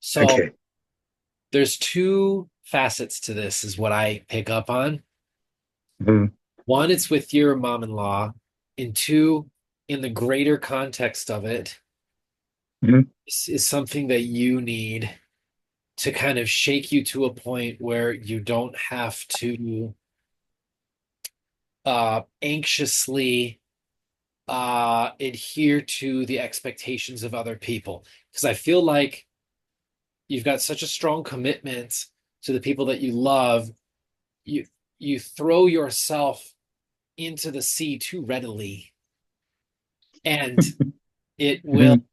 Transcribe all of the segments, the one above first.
So Okay. there's two facets to this, is what I pick up on. Mhm. One, it's with your mom-in-law, and two, in the greater context of it, Mhm. this is something that you need to kind of shake you to a point where you don't have to anxiously adhere to the expectations of other people. Because I feel like you've got such a strong commitment to the people that you love. You you throw yourself into the sea too readily, and it will Mhm.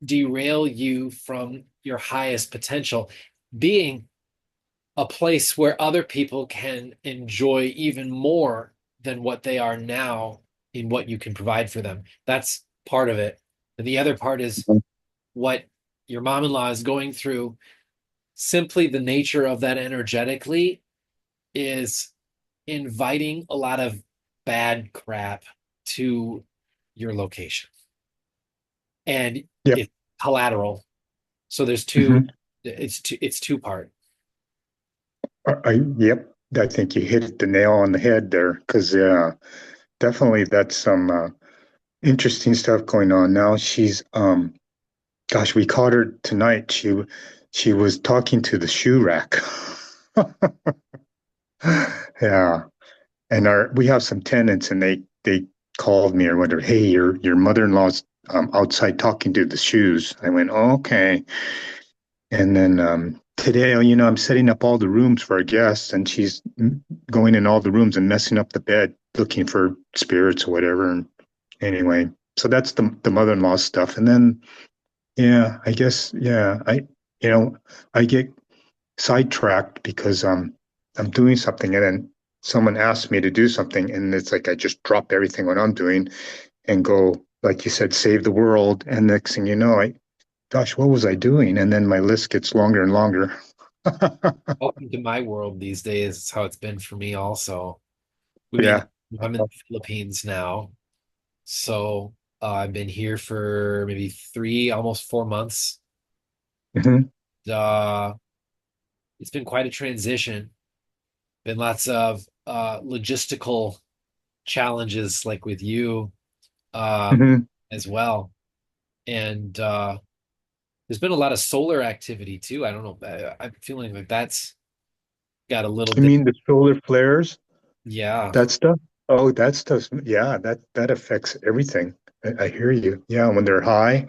derail you from your highest potential, being a place where other people can enjoy even more than what they are now in what you can provide for them. That's part of it. And the other part is what your mom-in-law is going through. Simply the nature of that energetically is inviting a lot of bad crap to your location. And Yep. it's collateral. So there's two, Mhm. it's two part. Yep. I think you hit the nail on the head there, because yeah, definitely that's some interesting stuff going on now. Gosh, we caught her tonight. She was talking to the shoe rack. Yeah, and our we have some tenants, and they called me or whatever. Hey, your mother-in-law's outside talking to the shoes. I went, oh, okay. And then today, I'm setting up all the rooms for our guests, and she's going in all the rooms and messing up the bed, looking for spirits or whatever. And anyway, so that's the mother-in-law stuff. And then, yeah, I guess, yeah, you know, I get sidetracked because I'm doing something, and then someone asks me to do something, and it's like I just drop everything what I'm doing and go, like you said, save the world. And next thing you know, gosh, what was I doing? And then my list gets longer and longer. Welcome to my world these days. It's how it's been for me also. I mean, Yeah. I'm in the Philippines now. So I've been here for maybe three, almost 4 months. Hmm. Uh, it's been quite a transition. Been lots of logistical challenges, like with you, um, Hmm. as well. And there's been a lot of solar activity too. I don't know. I'm feeling like that's got a little You bit. mean the solar flares, Yeah. that stuff? Oh, that stuff. Yeah, that affects everything. I hear you. Yeah, when they're high,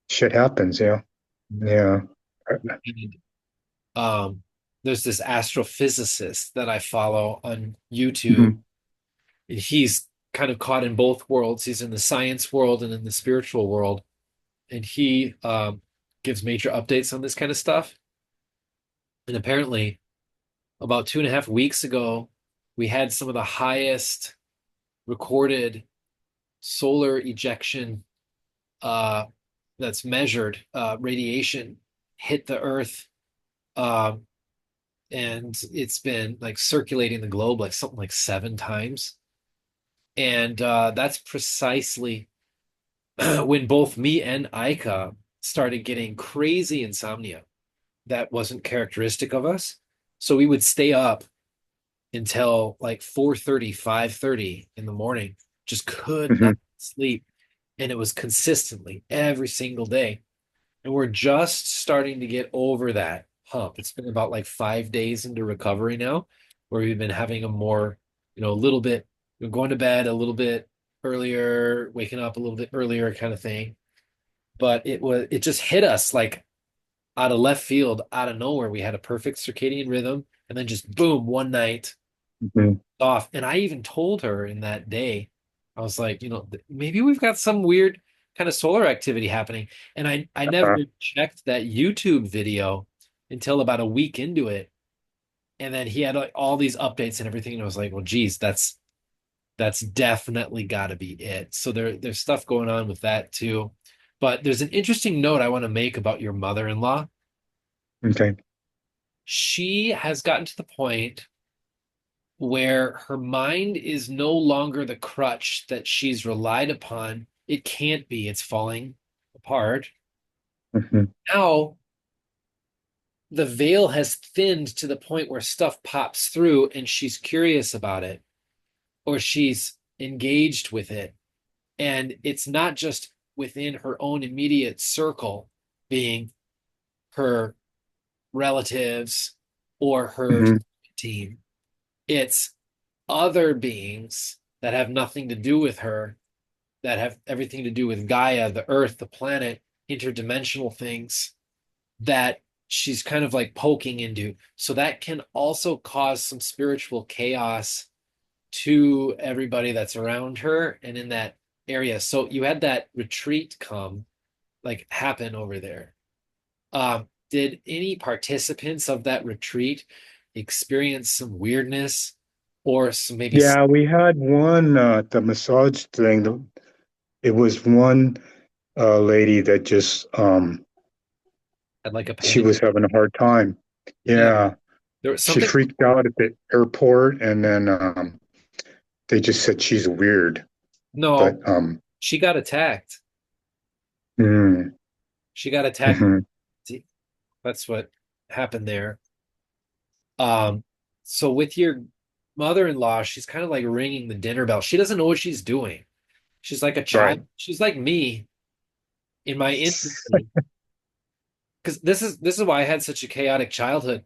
shit happens. Yeah. Yeah. And, there's this astrophysicist that I follow on YouTube. Hmm. And he's kind of caught in both worlds. He's in the science world and in the spiritual world. And he gives major updates on this kind of stuff. And apparently, about 2.5 weeks ago, we had some of the highest recorded solar ejection uh, that's measured radiation hit the Earth. Um, and it's been like circulating the globe like something like 7 times. And that's precisely when both me and Aika started getting crazy insomnia that wasn't characteristic of us. So we would stay up until like 4:30, 5:30 in the morning, just could not Hmm. sleep. And it was consistently every single day. And we're just starting to get over that hump. It's been about like 5 days into recovery now, where we've been having a more, a little bit, going to bed a little bit earlier, waking up a little bit earlier kind of thing. But it just hit us like out of left field, out of nowhere. We had a perfect circadian rhythm, and then just boom, one night Hmm. off. And I even told her in that day, I was like, maybe we've got some weird kind of solar activity happening. And I never Uh, checked that YouTube video until about a week into it. And then he had like all these updates and everything. And I was like, well, geez, that's definitely got to be it. So there's stuff going on with that too. But there's an interesting note I want to make about your mother-in-law. okay. She has gotten to the point where her mind is no longer the crutch that she's relied upon. It can't be, it's falling apart. Hmm. Now the veil has thinned to the point where stuff pops through and she's curious about it or she's engaged with it. And it's not just within her own immediate circle, being her relatives or her Hmm. team. It's other beings that have nothing to do with her, that have everything to do with Gaia, the earth, the planet, interdimensional things that she's kind of like poking into. So that can also cause some spiritual chaos to everybody that's around her and in that area. So you had that retreat come, like happen over there. Did any participants of that retreat experience some weirdness or some maybe Yeah, we had one the massage thing. It was one lady that just had like a she panic? was having a hard time. Yeah, Yeah, there was she something. freaked out at the airport, and then they just said she's weird. But No, she got attacked. mm, She got attacked. mhm, That's what happened there. Um, so with your mother-in-law, she's kind of like ringing the dinner bell. She doesn't know what she's doing. She's like a child. right. She's like me in my infancy. Because this is why I had such a chaotic childhood.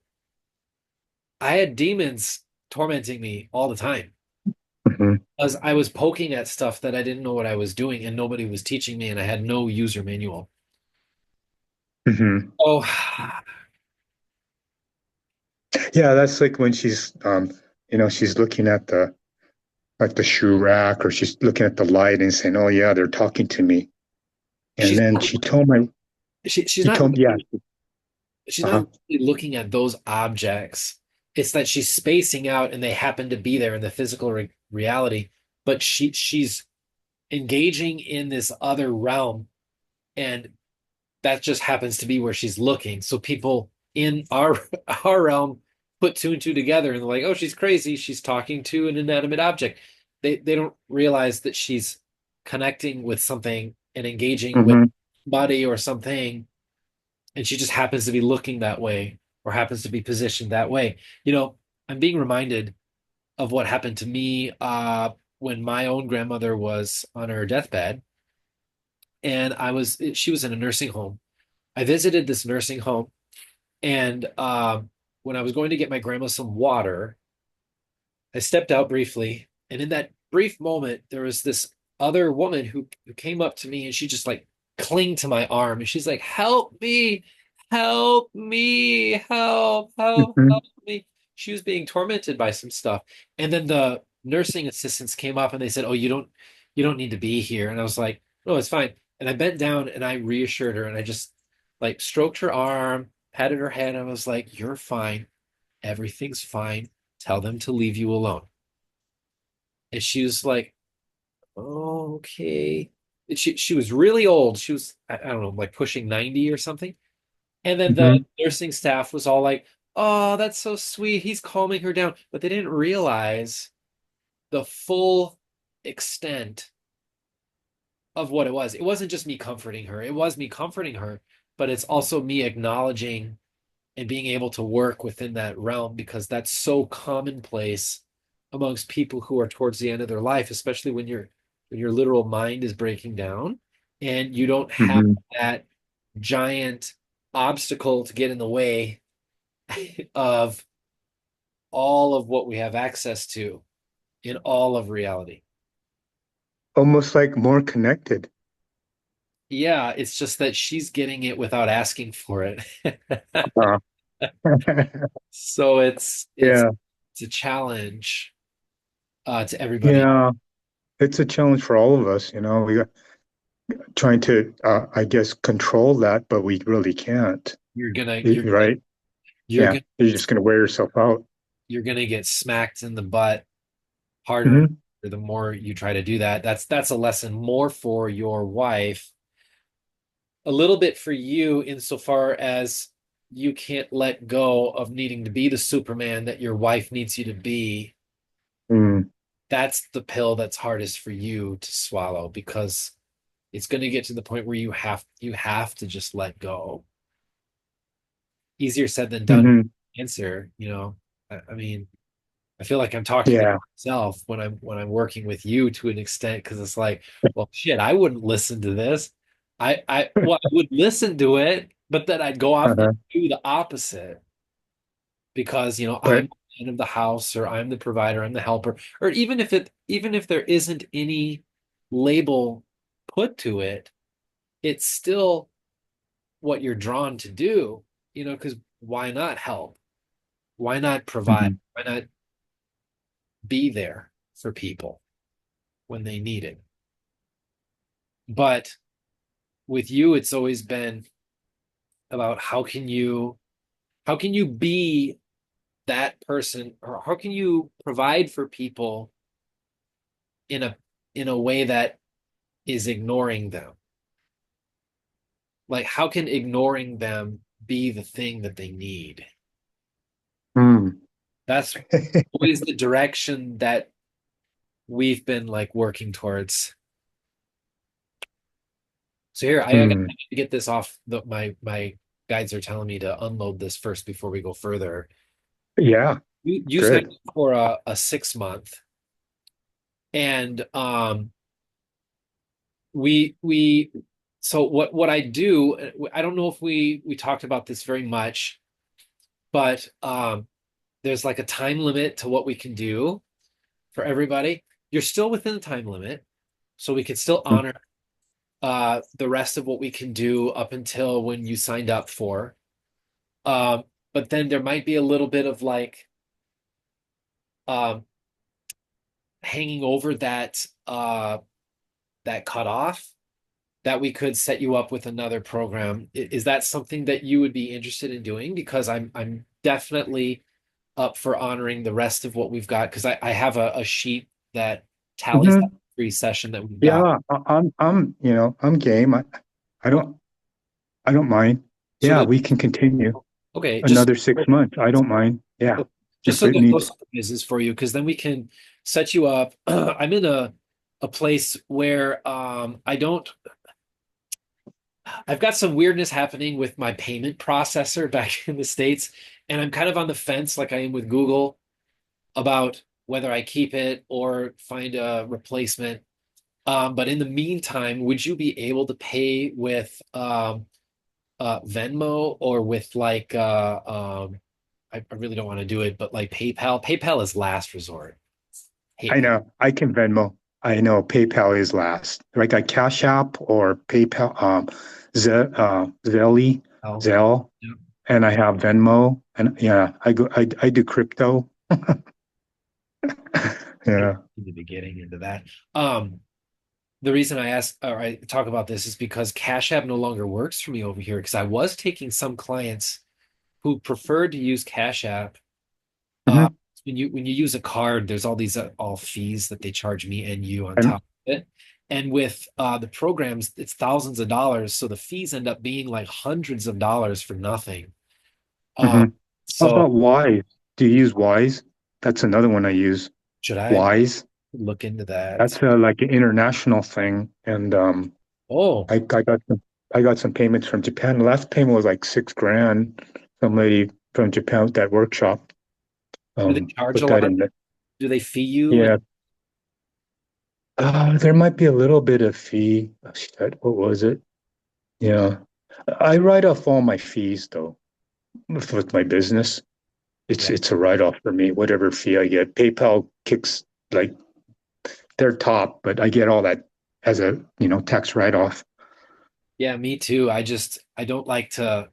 I had demons tormenting me all the time. Mhm, As I was poking at stuff that I didn't know what I was doing, and nobody was teaching me, and I had no user manual. mhm. Oh, Yeah, that's like when she's she's looking at the like the shoe rack, or she's looking at the light and saying, "Oh yeah, they're talking to me." And she's then she's she not told me, yeah, she's not uh-huh, really looking at those objects. It's that she's spacing out, and they happen to be there in the physical reality. But she's engaging in this other realm, and that just happens to be where she's looking. So people in our our realm put two and two together and they're like, "Oh, she's crazy. She's talking to an inanimate object." They don't realize that she's connecting with something and engaging with mhm, body or something, and she just happens to be looking that way or happens to be positioned that way. You know, I'm being reminded of what happened to me when my own grandmother was on her deathbed, and she was in a nursing home. I visited this nursing home. And when I was going to get my grandma some water, I stepped out briefly. And in that brief moment, there was this other woman who came up to me and she just like clinged to my arm. And she's like, "Help me, help me, mhm, help me." She was being tormented by some stuff. And then the nursing assistants came up and they said, "Oh, you don't need to be here." And I was like, "No, it's fine." And I bent down and I reassured her and I just like stroked her arm, patted her head, and I was like, "You're fine. Everything's fine. Tell them to leave you alone." And she was like, "Oh, okay." And she was really old. She was, I don't know, like pushing 90 or something. And then the mhm. nursing staff was all like, "Oh, that's so sweet. He's calming her down." But they didn't realize the full extent of what it was. It wasn't just me comforting her. It was me comforting her, but it's also me acknowledging and being able to work within that realm because that's so commonplace amongst people who are towards the end of their life, especially when your literal mind is breaking down and you don't have Mhm. that giant obstacle to get in the way of all of what we have access to in all of reality. Almost like more connected. Yeah, it's just that she's getting it without asking for it. Uh, So it's yeah, it's a challenge to everybody. yeah. It's a challenge for all of us, We got trying to, I guess, control that, but we really can't. You're gonna you're gonna Right? you're Yeah, gonna you're just gonna wear yourself out. you're gonna get smacked in the butt harder and Hmm. harder the more you try to do that. That's a lesson more for your wife, a little bit for you insofar as you can't let go of needing to be the Superman that your wife needs you to be. Mm. That's the pill that's hardest for you to swallow because it's going to get to the point where you have to just let go. easier said than done Hmm. answer, I mean, I feel like I'm talking about Yeah. myself when I'm working with you to an extent because it's like, well, shit, I wouldn't listen to this. I would listen to it, but then I'd go off and Uh-huh. do the opposite because, But I'm the man of the house or I'm the provider, I'm the helper, or even if there isn't any label put to it, it's still what you're drawn to do, because why not help? Why not provide? mhm. Why not be there for people when they need it? But with you, it's always been about how can you be that person, or how can you provide for people in a way that is ignoring them? Like, how can ignoring them be the thing that they need? Mm. That's always the direction that we've been like working towards. So here, I got Mm. to get this off. My guides are telling me to unload this first before we go further. Yeah, You signed good. up for a 6 month, and we so what I do. I don't know if we talked about this very much, but there's like a time limit to what we can do for everybody. You're still within the time limit, so we can still Mm. honor the rest of what we can do up until when you signed up for. Um, but then there might be a little bit of like um, hanging over that cutoff that we could set you up with another program. Is that something that you would be interested in doing? Because I'm definitely up for honoring the rest of what we've got because I have a sheet that tallies that Mhm. free session that we've got. Yeah, I'm game. I don't, I don't mind. So Yeah, that we can continue okay, another 6 months. I don't mind. Yeah, just if so it there's no needs. surprises for you, because then we can set you up. I'm in a place where I don't. I've got some weirdness happening with my payment processor back in the States, and I'm kind of on the fence, like I am with Google, about whether I keep it or find a replacement. But in the meantime, would you be able to pay with Venmo or with like I really don't want to do it, but like PayPal. PayPal is last resort. Hate I PayPal. know. I can Venmo. I know PayPal is last. Like a Cash App or PayPal, Zelle, Yeah. and I have Venmo. And yeah, I do crypto. I don't Yeah. need to be getting into that. Um, the reason I ask or I talk about this is because Cash App no longer works for me over here because I was taking some clients who preferred to use Cash App. Uh, Hmm. when you use a card, there's all these all fees that they charge me and you on And top of it. And with the programs, it's thousands of dollars, so the fees end up being like hundreds of dollars for nothing. Uh, hmm. How so about Wise? Do you use Wise? That's another one I use. should I Wise. look into that? That's like an international thing, and Oh, I got some payments from Japan. The last payment was like 6 grand. Some lady from Japan with that workshop do they charge a put that lot? in there. Do they fee you? And Yeah, there might be a little bit of fee. Oh, shit, what was it? Yeah, I write off all my fees though with my business. yeah, It's a write off for me. Whatever fee I get, PayPal kicks like their top, but I get all that as a tax write off. yeah, me too. I don't like to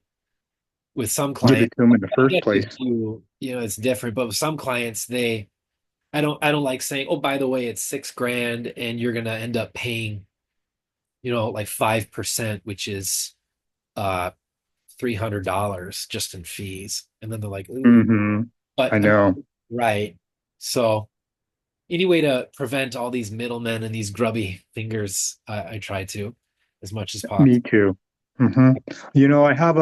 with some Give it clients. to them in the I first guess with place. you, it's different. But with some clients, I don't like saying, oh, by the way, it's 6 grand and you're gonna end up paying, like 5%, which is uh $300 just in fees. And then they're like, ooh, Hmm. but I I mean, know. right. So any way to prevent all these middlemen and these grubby fingers, I try to as much as Me possible. too. Hmm. I have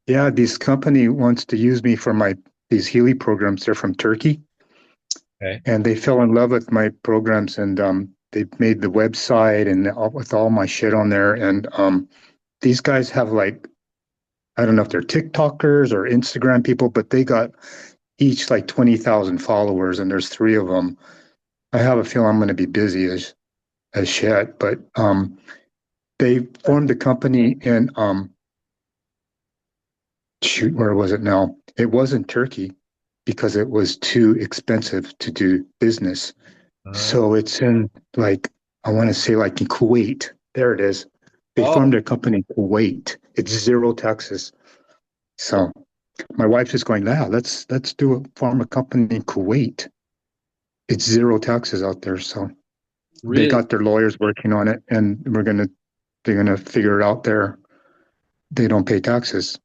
yeah, this company wants to use me for these Healy programs. They're from Turkey, Okay. and they fell in love with my programs, and they made the website and with all my shit on there. And these guys have like I don't know if they're TikTokers or Instagram people, but they got each like 20,000 followers, and there's three of them. I have a feeling I'm going to be busy as shit, but they formed a company in shoot, where was it now? It wasn't Turkey because it was too expensive to do business. Uh, So it's in like I want to say like in Kuwait. There it is. They oh, formed a company in Kuwait. It's zero taxes. So my wife's just going, yeah, let's do a form a company in Kuwait. It's zero taxes out there. So they really? got their lawyers working on it, and they're gonna figure it out there. They don't pay taxes.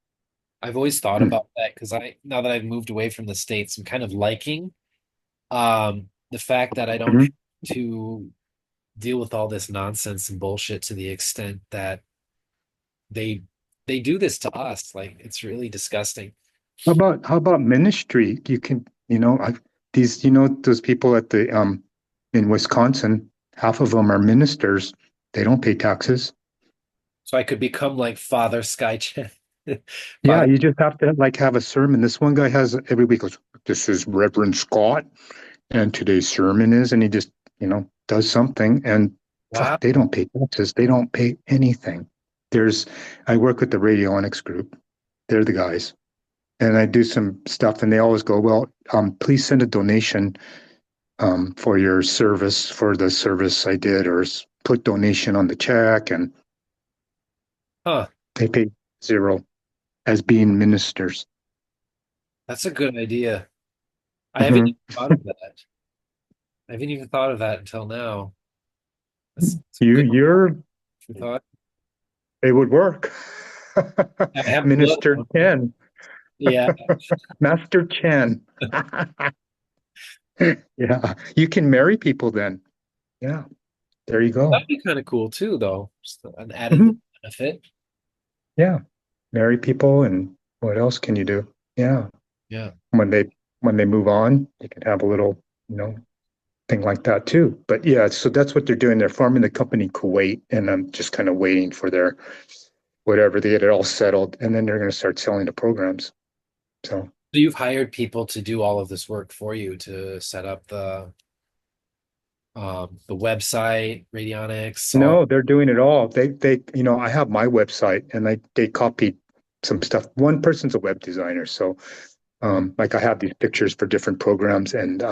I've always thought Hmm. about that because now that I've moved away from the States, I'm kind of liking the fact that I don't have Mhm. to deal with all this nonsense and bullshit to the extent that they they do this to us. Like it's really disgusting. How about ministry? You can, these, those people at the in Wisconsin, half of them are ministers. They don't pay taxes. So I could become like Father Skychan. Yeah, Father, you just have to like have a sermon. This one guy has every week goes, this is Reverend Scott, and today's sermon is, and he just, does something, and wow. fuck, they don't pay taxes. They don't pay anything. There's, I work with the radionics group. They're the guys. And I do some stuff, and they always go, well, please send a donation for your service, for the service I did, or put donation on the check, and Huh. they pay zero as being ministers. That's a good idea. I haven't Hmm. even thought of that. I haven't even thought of that until now. That's some You, good you're, thought. it would work. I have to look. Minister Chen, Yeah, Master Chen. Yeah, you can marry people then. Yeah, there you go. that'd be kind of cool too, though. Just an added Hmm. benefit. Yeah, marry people, and what else can you do? Yeah, Yeah. when they when they move on, you can have a little, thing like that too. But yeah, so that's what they're doing. They're forming the company Kuwait, and I'm just kind of waiting for their whatever they get it all settled, and then they're going to start selling the programs. So So you've hired people to do all of this work for you to set up the website, radionics, all. no, they're doing it all. I have my website, and they copied some stuff. One person's a web designer, so like I have these pictures for different programs, and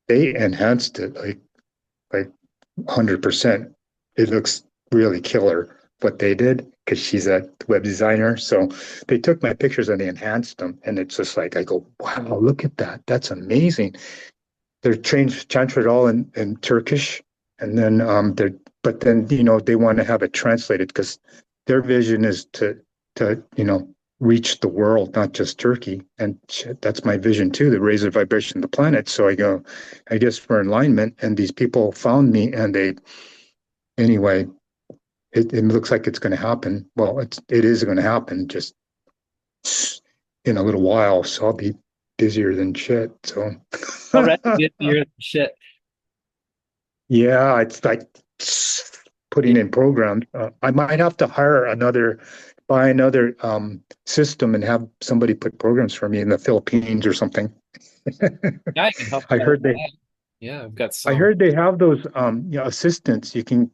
they enhanced it like 100%. It looks really killer what they did because she's a web designer. So they took my pictures and they enhanced them. And it's just like, I go, wow, look at that. That's amazing. They're transferred all in Turkish. And then but then, they want to have it translated because their vision is to reach the world, not just Turkey. And shit, that's my vision too, to raise the vibration of the planet. So I go, I guess for alignment. And these people found me and anyway, it looks like it's going to happen. Well, it is going to happen just in a little while. So I'll be busier than shit. So Already busier than shit. yeah, it's like Yeah, putting in programs. I might have to buy another system and have somebody put programs for me in the Philippines or something. yeah, I can help I you out with heard they, that. Yeah, I've got I some. heard they have those assistants you can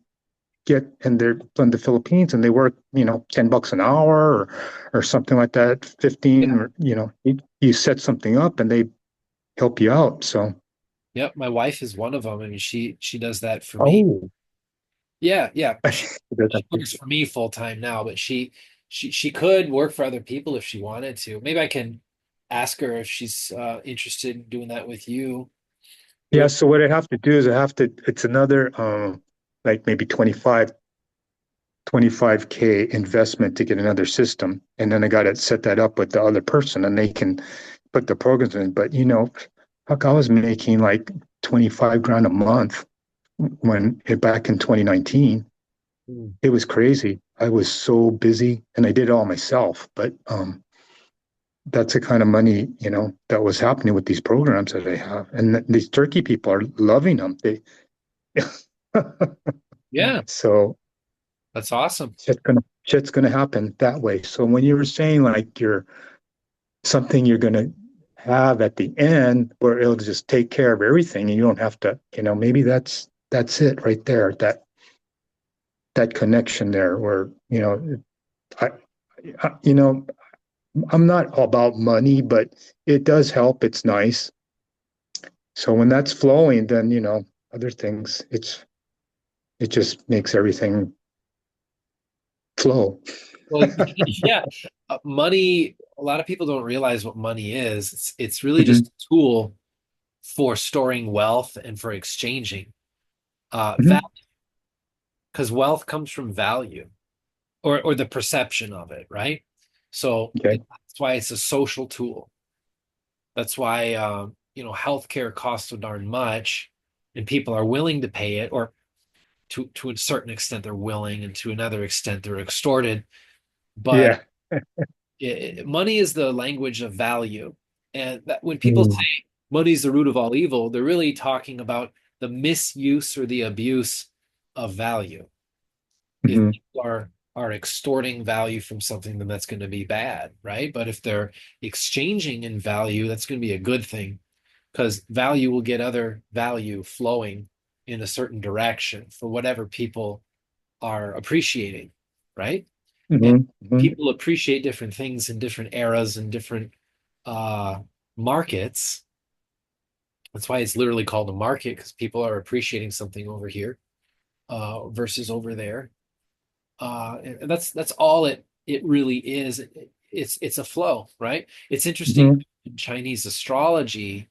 get, and they're from the Philippines, and they work, $10 an hour or something like that, Yeah, 15, or you set something up and they help you out. So, yep. My wife is one of them. I mean, she does that for me. oh, Yeah, yeah. She works for me full time now, but she could work for other people if she wanted to. Maybe I can ask her if she's interested in doing that with you. It yeah. would, So what I have to do is it's another, like maybe 25K investment to get another system. And then I got to set that up with the other person and they can put the programs in. But, fuck, I was making like 25 grand a month back in 2019. Hmm. It was crazy. I was so busy and I did it all myself. But that's the kind of money, that was happening with these programs that I have. And these Turkey people are loving them. Yeah, So that's awesome. it's just gonna. shit's going to happen that way. So when you were saying like you're something you're going to have at the end where it'll just take care of everything and you don't have to, maybe that's it right there. That connection there where, I, you know, I'm not about money, but it does help. It's nice. So when that's flowing, then, other things, it just makes everything flow. Well, yeah, money. A lot of people don't realize what money is. It's really Hmm. just a tool for storing wealth and for exchanging value, Hmm. because wealth comes from value or the perception of it, right? So Okay. that's why it's a social tool. That's why healthcare costs so darn much, and people are willing to pay it, or to a certain extent they're willing, and to another extent they're extorted. But Yeah. money is the language of value, and that when people Mm-hmm. say money is the root of all evil, they're really talking about the misuse or the abuse of value. If Hmm. people are extorting value from something, then that's going to be bad, right? But if they're exchanging in value, that's going to be a good thing, because value will get other value flowing in a certain direction for whatever people are appreciating, right? And Hmm. Hmm. people appreciate different things in different eras and different uh, markets. That's why it's literally called a market, because people are appreciating something over here versus over there. And that's all it really is. It's a flow, right? It's interesting Hmm. in Chinese astrology.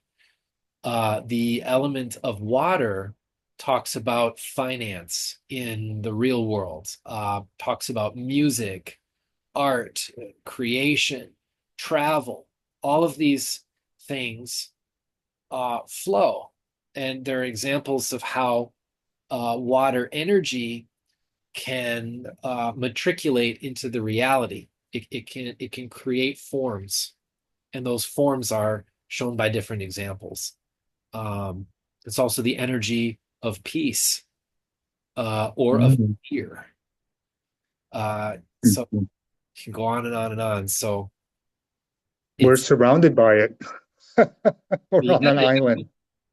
The element of water talks about finance in the real world, talks about music, art, creation, travel. All of these things flow. And there are examples of how water energy can matriculate into the reality. It can create forms, and those forms are shown by different examples. Um, it's also the energy of peace or of Hmm. fear. So Hmm. you can go on and on and on. So We're it's surrounded by it. We're on yeah, an island.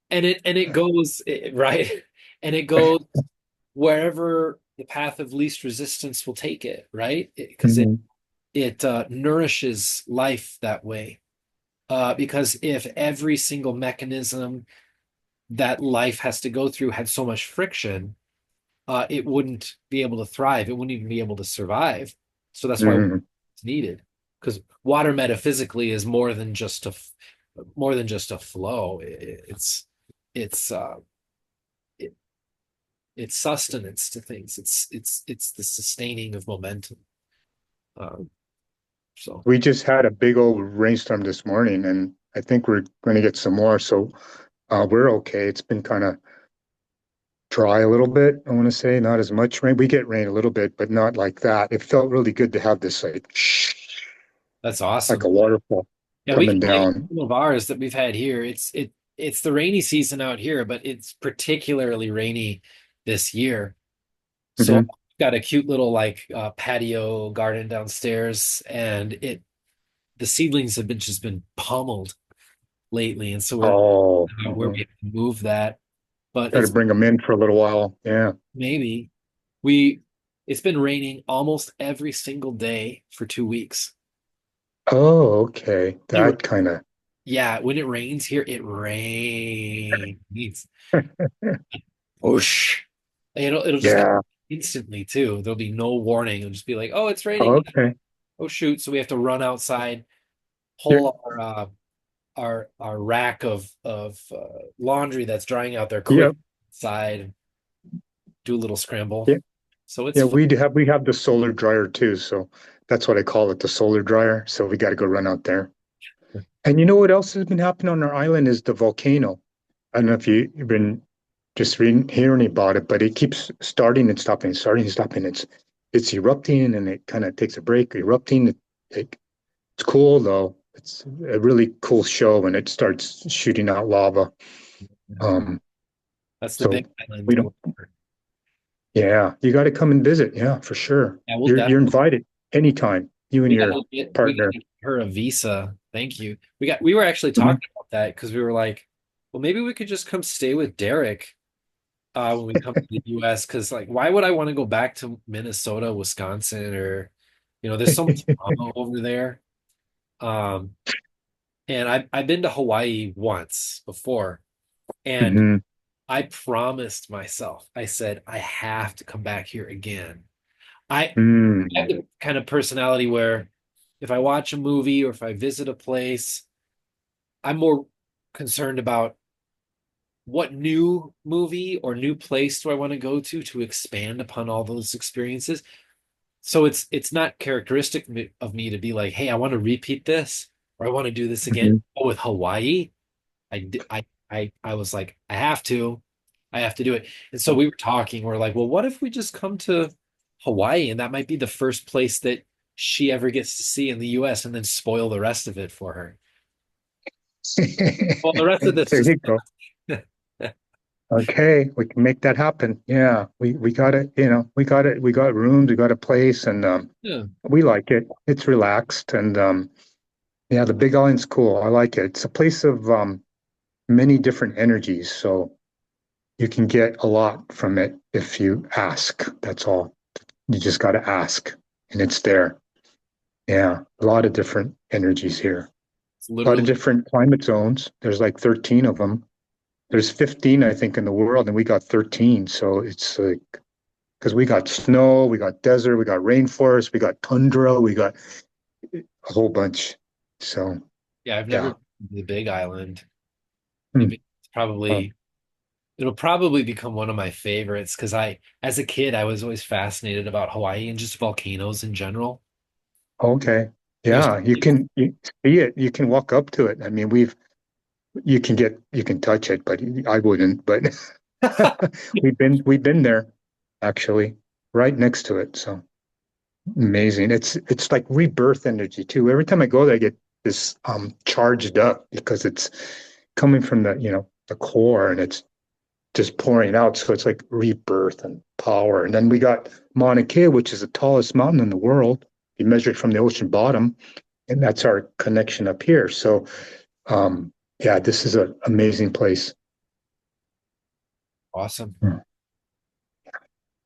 and it goes right, and it goes wherever the path of least resistance will take it, right? Because Hmm. it nourishes life that way. Because if every single mechanism that life has to go through had so much friction, it wouldn't be able to thrive. It wouldn't even be able to survive. So that's why Hmm. it's needed. Because water metaphysically is more than just a flow. It's it, it's sustenance to things. It's the sustaining of momentum. Um, so We just had a big old rainstorm this morning, and I think we're going to get some more. So we're okay. It's been kind of dry a little bit. I want to say not as much rain. We get rain a little bit, but not like that. It felt really good to have this that's like awesome. a waterfall Yeah, we coming complain about down. some of ours that we've had here. It's the rainy season out here, but it's particularly rainy this year. So Hmm. I've got a cute little like patio garden downstairs, and it the seedlings have been just been pummeled lately, and so we're Oh, where we have to move that. But got to it's bring them in for a little while. Yeah. maybe we it's been raining almost every single day for 2 weeks. Oh, okay. It That kind of. Yeah, when it rains here, it rains. Whoosh. It'll just happen Yeah. instantly too. There'll be no warning. It'll just be like, oh, it's raining. Okay. Oh shoot. So we have to run outside, Yeah. pull our rack of laundry that's drying out there Yeah. quick inside, and do a little scramble. Yeah. So it's Yeah. fun. We have the solar dryer too. So that's what I call it, the solar dryer. So we got to go run out there. And you know what else has been happening on our island is the volcano. I don't know if you've been just reading, hearing about it, but it keeps starting and stopping. It's erupting and it kind of takes a break, erupting. It's cool though. It's a really cool show when it starts shooting out lava. Um, That's the so big island we or don't, whatever. Yeah, you got to come and visit. Yeah, for sure. Yeah, we'll You're definitely. invited anytime, you and your We gotta partner. get her a visa. Thank you. We were actually Mhm. talking about that because we were like, well, maybe we could just come stay with Derek when we come to the US, because like why would I want to go back to Minnesota, Wisconsin, or there's so much drama over there. Um and I've been to Hawaii once before, and Mhm. I promised myself, I said, I have to come back here again. I have Mm. the kind of personality where if I watch a movie or if I visit a place, I'm more concerned about what new movie or new place do I want to go to expand upon all those experiences. So it's not characteristic of me to be like, hey, I want to repeat this or I want to do this again. Mhm. But with Hawaii, I was like, I have to do it. And so we were talking, we're like, well, what if we just come to Hawaii and that might be the first place that she ever gets to see in the US and then spoil the rest of it for her. Well, the rest of this There is you go. Okay, we can make that happen. Yeah, we got it. We got it. We got rooms. We got a place, and yeah, we like it. It's relaxed, and yeah, the Big Island's cool. I like it. It's a place of many different energies, so you can get a lot from it if you ask. That's all. You just got to ask, and it's there. Yeah, a lot of different energies here. it's A lot of literally, different climate zones. There's like 13 of them. There's 15, I think, in the world, and we got 13. So it's like, because we got snow, we got desert, we got rainforest, we got tundra, we got a whole bunch. So, yeah, I've never yeah. been to the Big Island. Hmm. It's probably it'll probably become one of my favorites because as a kid, I was always fascinated about Hawaii and just volcanoes in general. Okay. There's Yeah, you see it. You can walk up to it. I mean, you can touch it, but I wouldn't. But we've been there actually, right next to it. So amazing. It's like rebirth energy too. Every time I go there, I get this charged up because it's coming from the core and it's just pouring out. So it's like rebirth and power. And then we got Mauna Kea, which is the tallest mountain in the world. You measure it from the ocean bottom, and that's our connection up here. So, yeah, this is an amazing place. awesome. Hmm.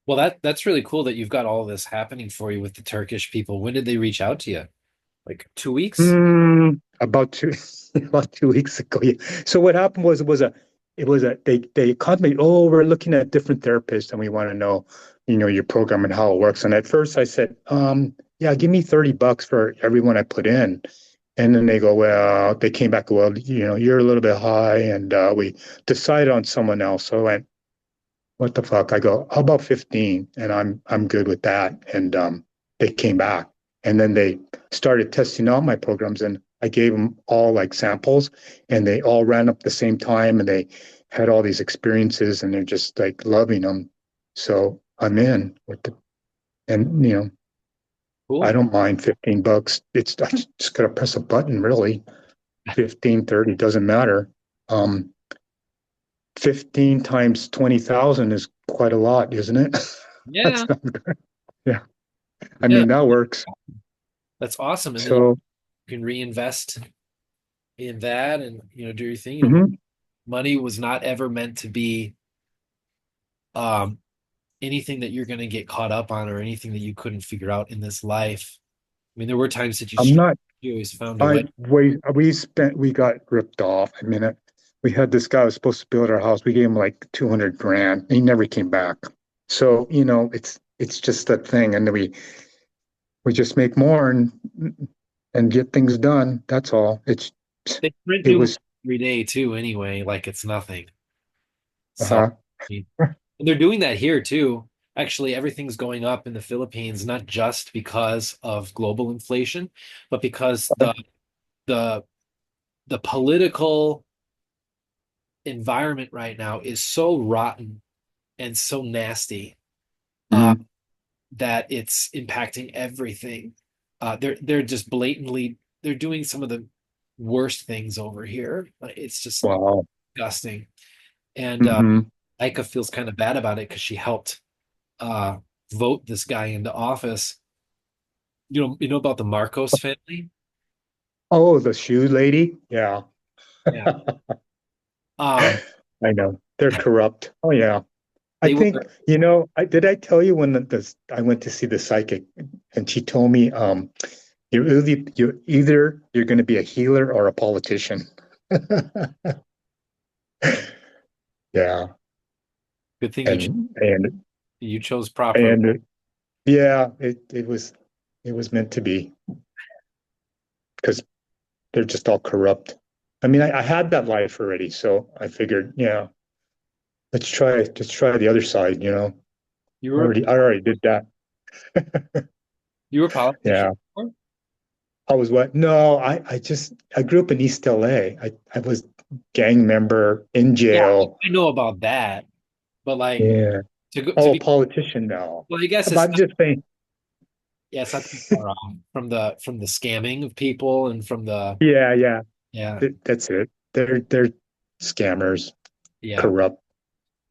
Well, that's really cool that you've got all of this happening for you with the Turkish people. When did they reach out to you? Like 2 weeks? About two about 2 weeks ago. Yeah. So what happened was they called me. Oh, we're looking at different therapists, and we want to know, your program and how it works. And at first, I said, yeah, give me $30 for everyone I put in. And then they go, well, they came back, well, you're a little bit high, and we decided on someone else. So I went, what the fuck? I go, how about 15? And I'm good with that. And they came back. And then they started testing out my programs and I gave them all like samples and they all ran up the same time and they had all these experiences and they're just like loving them. So I'm in with the and I Cool. don't mind $15. I just gotta press a button really. 15, 30 doesn't matter. Um 15 times 20,000 is quite a lot, isn't it? Yeah. That's not good. Yeah. I Yeah. mean, that works. That's awesome. And then you So, can reinvest in that and do your thing. mhm. Money was not ever meant to be um anything that you're going to get caught up on or anything that you couldn't figure out in this life. I mean, there were times that I'm not, you always found a way. we got ripped off. I mean, we had this guy who was supposed to build our house. We gave him like 200 grand. He never came back. So, it's just that thing. And then we just make more and get things done. That's all. They print It new money was, every day too, anyway, like it's nothing. So, I uh-huh. mean, and they're doing that here too. Actually, everything's going up in the Philippines, not just because of global inflation, but because the the political environment right now is so rotten and so nasty uh, Mhm. that it's impacting everything. They're just blatantly they're doing some of the worst things over here. It's just Wow. disgusting. And Hmm. Ika feels kind of bad about it because she helped. uh, vote this guy into office. You know about the Marcos family? Oh, the shoe lady? Yeah. Yeah. Um, I know. They're corrupt. Oh, yeah. I they were, think, did I tell you when I went to see the psychic and she told me, you're either you're going to be a healer or a politician. Yeah. good thing And you chose properly. and yeah, it was meant to be because they're just all corrupt. I mean, I had that life already, so I figured, yeah, let's try the other side, You were a, I already did that. you were a politician Yeah. before? I was what? No, I grew up in East LA. I was gang member in Yeah, jail. I know about that, but like Yeah. to Oh, a be politician now. well, I guess But I'm just saying, yeah, it's not too far off from the scamming of people and from the yeah, yeah. yeah, That's it. They're scammers, yeah. corrupt.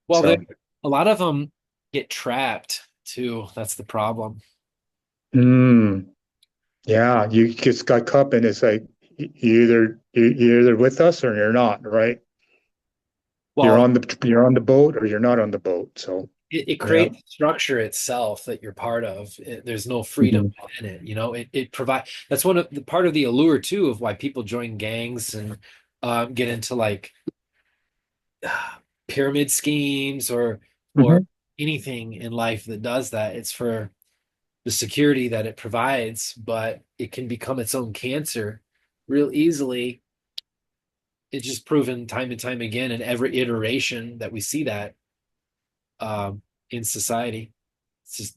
Well, there So, a lot of them get trapped too. That's the problem. mm, yeah, you just got caught and it's like you're either with us or you're not, right? Well, You're on the boat or you're not on the boat. So, it yeah. creates structure itself that you're part of. There's no freedom Mhm. within it. You know, it provides that's one of the part of the allure too of why people join gangs and get into like pyramid schemes or Mhm. anything in life that does that. It's for the security that it provides, but it can become its own cancer real easily. It's just proven time and time again in every iteration that we see that in society. It's just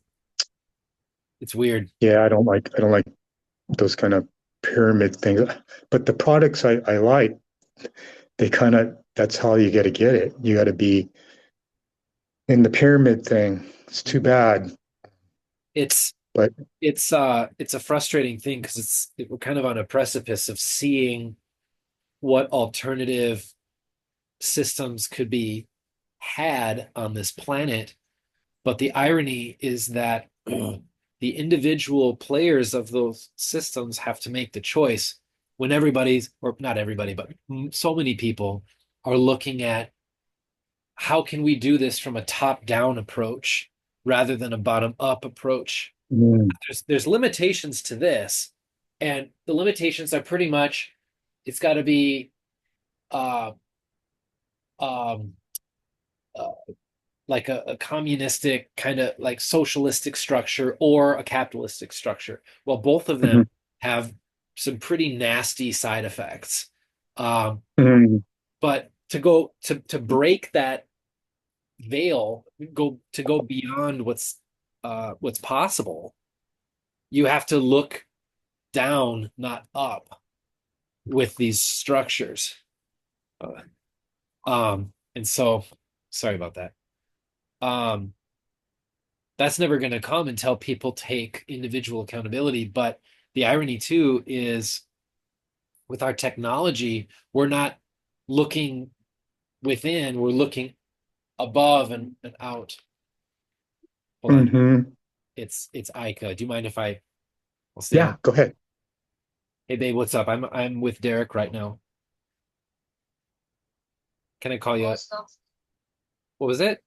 it's weird. Yeah, I don't like those kind of pyramid things. But the products I like, that's how you got to get it. You got to be in the pyramid thing. It's too bad. It's But it's a frustrating thing because we're kind of on a precipice of seeing what alternative systems could be had on this planet. But the irony is that the individual players of those systems have to make the choice when everybody's, or not everybody, but so many people are looking at how can we do this from a top-down approach rather than a bottom-up approach. mm, There's limitations to this, and the limitations are pretty much it's got to be uh, um, uh, like a communistic kind of like socialistic structure or a capitalistic structure. Well, both of them mhm, have some pretty nasty side effects. Um, mhm, but to go to break that veil, go beyond what's possible, you have to look down, not up, with these structures. Uh, and so, sorry about that. Um, that's never going to come until people take individual accountability. But the irony too is with our technology, we're not looking within, we're looking above and out. Hold on. mhm. It's Ika. Do you mind if I'll stay on? Yeah, go ahead. Hey babe, what's up? I'm with Derek right now. Can I call you? What was it?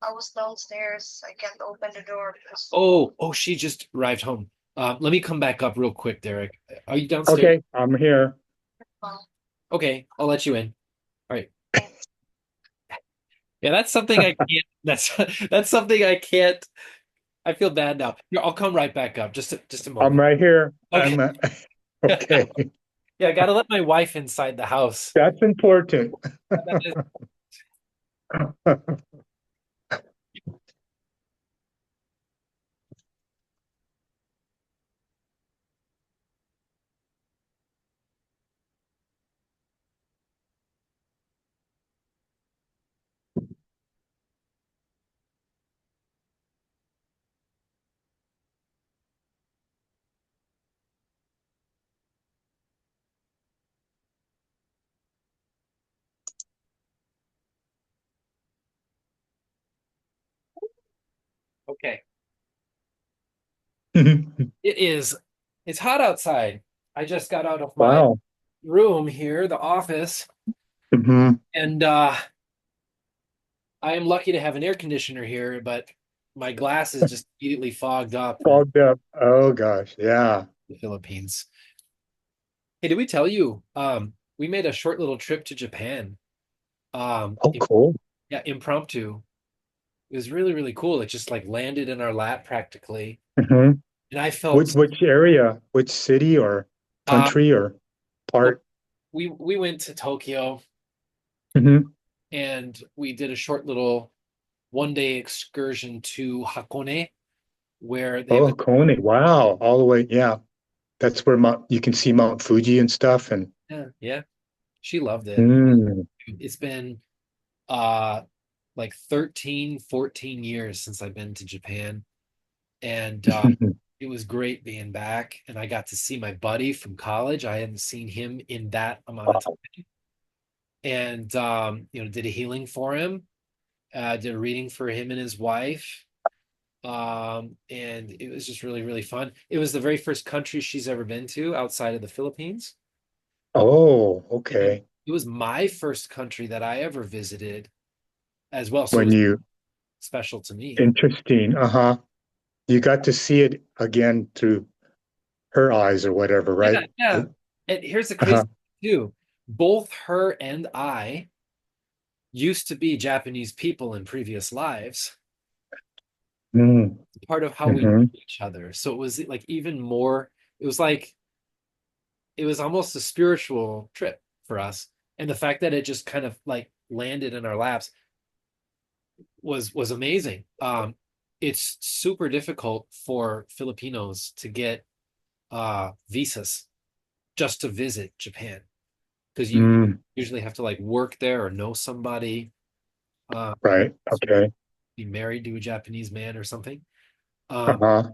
I was downstairs. I can't open the door because Oh, she just arrived home. Let me come back up real quick, Derek. Are you downstairs? Okay, I'm here. Okay, I'll let you in. All right. Yeah, that's something I can't. That's something I can't. I feel bad now. Here, I'll come right back up. Just a I'm moment. right here. Okay. Okay. Yeah, I gotta let my wife inside the house. That's important. That is Okay. It is. It's hot outside. I just got out of my Wow. room here, the office, Hmm. and I am lucky to have an air conditioner here, but my glass is just immediately fogged up from Fogged up. Oh gosh. Yeah. the Philippines. Hey, did we tell you? We made a short little trip to Japan. Oh, cool. Yeah, impromptu. It was really, really cool. It just like landed in our lap practically. Hmm. And I Which felt which area, which city or uh country or well, part? we went to Tokyo Hmm. and we did a short little 1 day excursion to Hakone, where they have Oh, Coney. Wow. All the way. Yeah. That's where you can see Mount Fuji and stuff. And yeah, yeah, she loved it. mm. It's been uh like 13, 14 years since I've been to Japan. And it was great being back. And I got to see my buddy from college. I hadn't seen him in that amount of Wow. time. And did a healing for him, did a reading for him and his wife. And it was just really, really fun. It was the very first country she's ever been to outside of the Philippines. Oh, And okay. it was my first country that I ever visited as well. So it When was you special to me. interesting. Uh-huh. You got to see it again through her eyes or whatever, Yeah, right? yeah. And here's the crazy Uh-huh. thing too. Both her and I used to be Japanese people in previous lives, Mm, part of how we knew hmm. each other. So it was like even more, it was like it was almost a spiritual trip for us. And the fact that it just kind of like landed in our laps was amazing. It's super difficult for Filipinos to get visas just to visit Japan because you Mm, usually have to like work there or know somebody, um, right. Okay. be married to a Japanese man or something. Um, Uh-huh.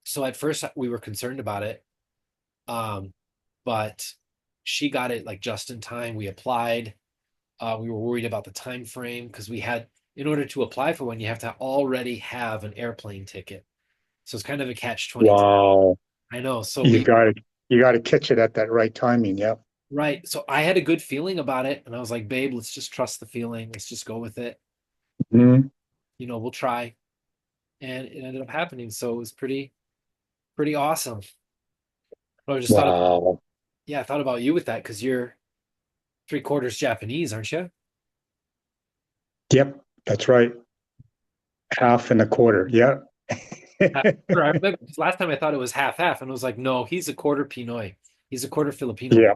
so at first we were concerned about it, um, but she got it like just in time. We applied. We were worried about the time frame because we had, in order to apply for one, you have to already have an airplane ticket. So it's kind of a catch 22. Wow. I know. So You we, got it. You got to catch it at that right timing. Yep. right. So I had a good feeling about it. And I was like, babe, let's just trust the feeling. Let's just go with it. Mm, We'll try. And it ended up happening. So it was pretty, pretty awesome. But I just thought, wow. yeah, I thought about you with that because you're three-quarters Japanese, aren't you? Yep. That's right. Half and a quarter. Yep. I remember 'cause last time I thought it was half half, and I was like, no, he's a quarter Pinoy. He's a quarter Filipino. Yeah,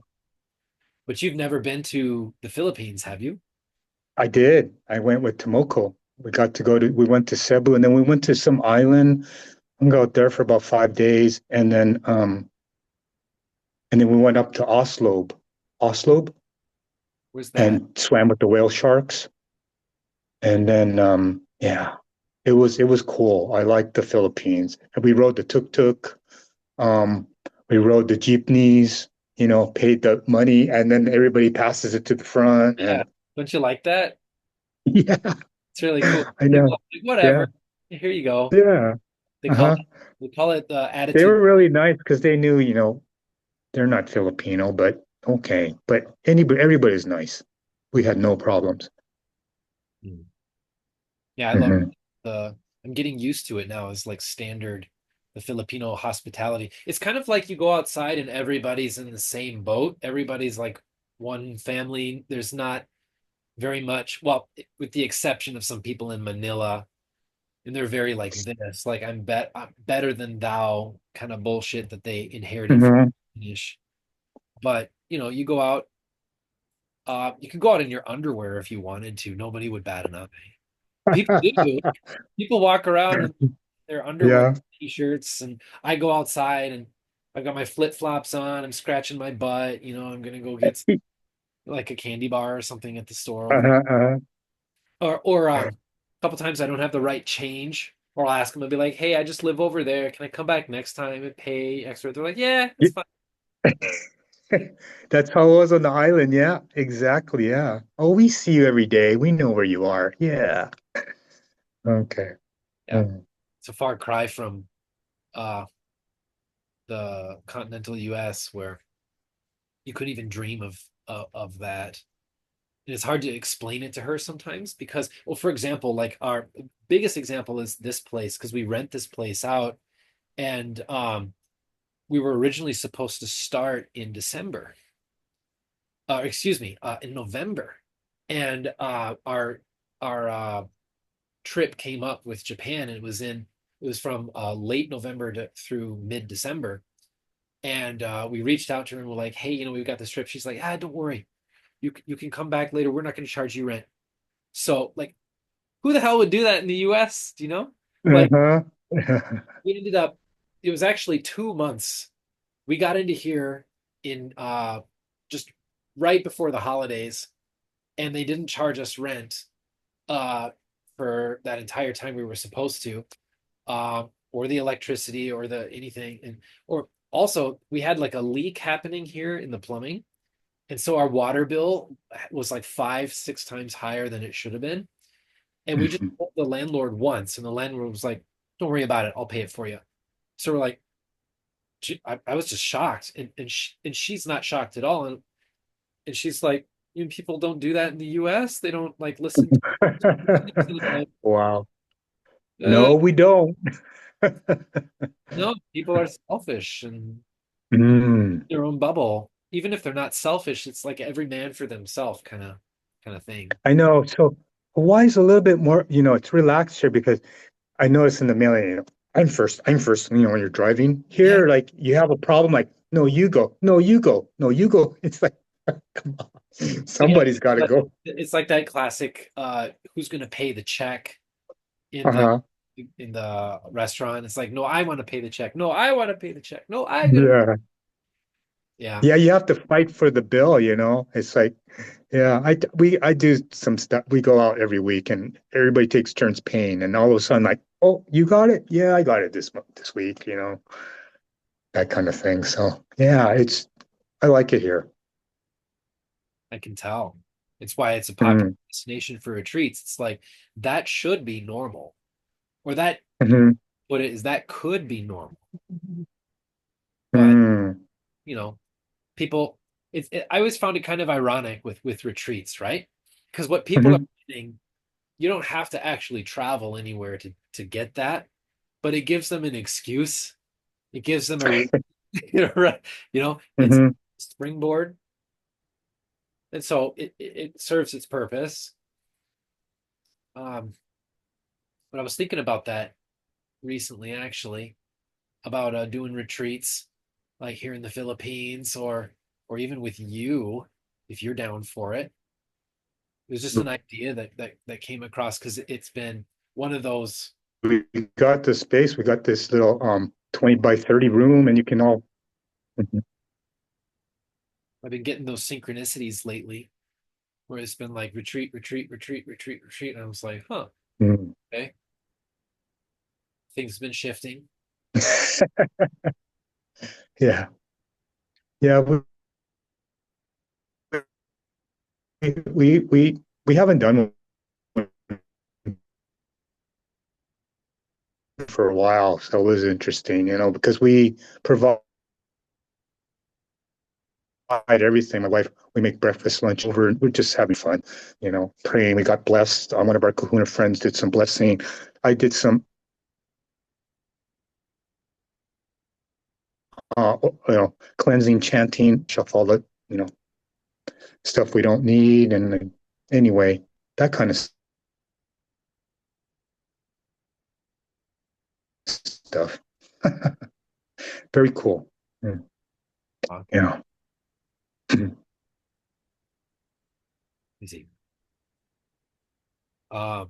But you've never been to the Philippines, have you? I did. I went with Tomoko. We went to Cebu and then we went to some island. We out there for about 5 days. And then we went up to Oslo, Where's that? and swam with the whale sharks. And then, yeah, it was cool. I liked the Philippines. And we rode the tuk-tuk. Um, we rode the jeepneys, paid the money, and then everybody passes it to the front. Yeah. And Don't you like that? yeah, It's really cool. I People know. are like, whatever. Yeah, Here you go. yeah. They call Uh-huh. it they call it the They attitude. were really nice because they knew, they're not Filipino, but okay. But everybody's nice. We had no problems. Mm. Yeah, I love Hmm. the I'm getting used to it now as like standard the Filipino hospitality. It's kind of like you go outside and everybody's in the same boat. Everybody's like one family. There's not very much, well, with the exception of some people in Manila, and they're very like this, like I'm better than thou kind of bullshit that they inherited from Hmm. English. But you go out, you can go out in your underwear if you wanted to. Nobody would bat an eye. People do. People walk around in their underwear, Yeah. t-shirts, and I go outside and I've got my flip-flops on. I'm scratching my butt. I'm gonna go get like a candy bar or something at the store over there. Uh-huh, uh-huh. Or a couple times I don't have the right change, or I'll ask them. I'll be like, "Hey, I just live over there. Can I come back next time and pay extra?" They're like, "Yeah, it's Yeah. fine." That's how it was on the island. Yeah, exactly. Yeah. Oh, we see you every day. We know where you are. Yeah. Okay. Yeah. Mm. It's a far cry from uh the continental US where you couldn't even dream of that. And it's hard to explain it to her sometimes because, well, for example, like our biggest example is this place because we rent this place out, and we were originally supposed to start in December, excuse me, in November, and our trip came up with Japan, and it was from late November to through mid December, and we reached out to her and we're like, hey, we've got this trip. She's like, ah, don't worry, you can come back later. We're not going to charge you rent. So like, who the hell would do that in the US? Do you know? Like, Uh-huh. we ended up, it was actually 2 months. We got into here in just right before the holidays, and they didn't charge us rent uh for that entire time we were supposed to, or the electricity or the anything. And or also we had like a leak happening here in the plumbing. And so our water bill was like 5, 6 times higher than it should have been. And we just Mhm. told the landlord once, and the landlord was like, "Don't worry about it. I'll pay it for you." So we're like, I was just shocked, and she's not shocked at all, and she's like, people don't do that in the U.S. They don't like listen to things." And I'm like, Wow. uh, No, we don't. no, people are selfish and Mm, their own bubble. Even if they're not selfish, it's like every man for themselves kind of thing. I know. So Hawaii's a little bit more, it's relaxed here because I noticed in the mail, I'm first, when you're driving Yeah, here, like you have a problem, like, no, you go, no, you go, no, you go. It's like, come on, yeah. somebody's got to go. It's like that classic who's going to pay the check in Uh-huh. the restaurant. It's like, no, I want to pay the check. No, I want to pay the check. No, I'm gonna. Yeah. Yeah, Yeah, you have to fight for the bill. It's like, yeah, I do some stuff. We go out every week and everybody takes turns paying and all of a sudden like, oh, you got it? Yeah, I got it this week, that kind of thing. So yeah, I like it here. I can tell. It's why it's a popular Mm, destination for retreats. It's like that should be normal, or that mhm, what it is that could be normal. But mm, you know, people. I always found it kind of ironic with retreats, right? Because what people are mhm. getting, you don't have to actually travel anywhere to get that, but it gives them an excuse. It gives them a right? It's Mhm. springboard, and so it serves its purpose. Um, but I was thinking about that recently, actually, about doing retreats like here in the Philippines, or even with you, if you're down for it. It was just an idea that came across because it's been one of those. We got the space. We got this little 20 by 30 room and you can all. Mhm. I've been getting those synchronicities lately, where it's been like retreat, retreat, retreat, retreat, retreat, and I was like, huh, Mm. okay, things have been shifting. Yeah. Yeah, we haven't done one for a while, so it was interesting, because we provide everything. My wife, we make breakfast, lunch over, and we're just having fun, praying. We got blessed. One of our Kahuna friends did some blessing. I did some, cleansing, chanting, shuff all the stuff we don't need. And anyway, that kind of stuff. Very cool. Mm, Uh, Yeah. Easy. Um,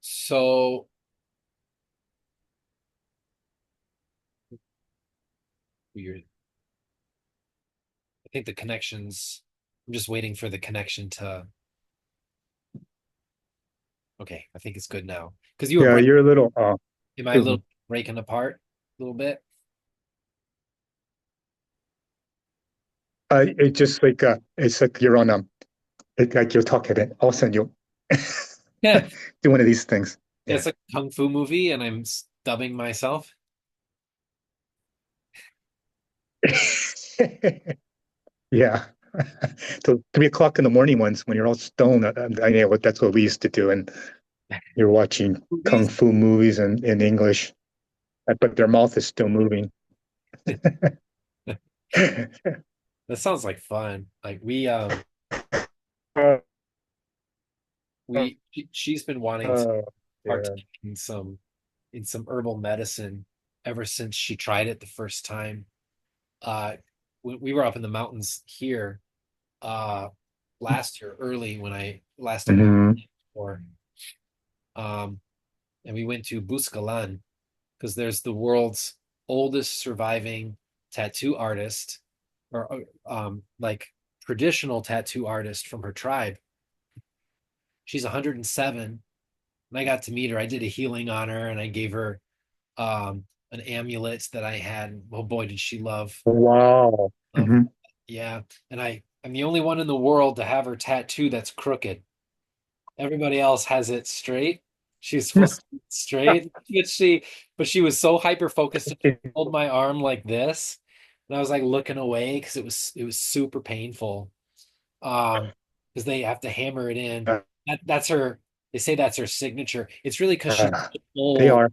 so weird. I think the connections. I'm just waiting for the connection to. Okay, I think it's good now. Because you were Yeah, breaking. you're a little Am I a little mhm. breaking apart a little bit? It just like it's like you're on like you're talking and all of a sudden you Yeah. do one of these things. Yeah, Yeah. it's like a kung fu movie, and I'm dubbing myself. Yeah. So 3 o'clock in the morning ones when you're all stoned. I know what that's what we used to do, and you're watching kung Movies. fu movies in English, but their mouth is still moving. That sounds like fun. Like Uh, she's been wanting to yeah. partake in some herbal medicine ever since she tried it the first time. We were up in the mountains here uh last year early when I last time I Hmm. or um and we went to Buscalan because there's the world's oldest surviving tattoo artist or like traditional tattoo artist from her tribe. She's 107 and I got to meet her. I did a healing on her and I gave her an amulet that I had. Oh boy, did she Wow. love. Hmm. Yeah. And I'm the only one in the world to have her tattoo that's crooked. Everybody else has it straight. She's supposed to be straight, but she was so hyper focused and hold my arm like this. And I was like looking away because it was super painful. Because they have to hammer it in. That's her, they say that's her signature. It's really because she's so They old are.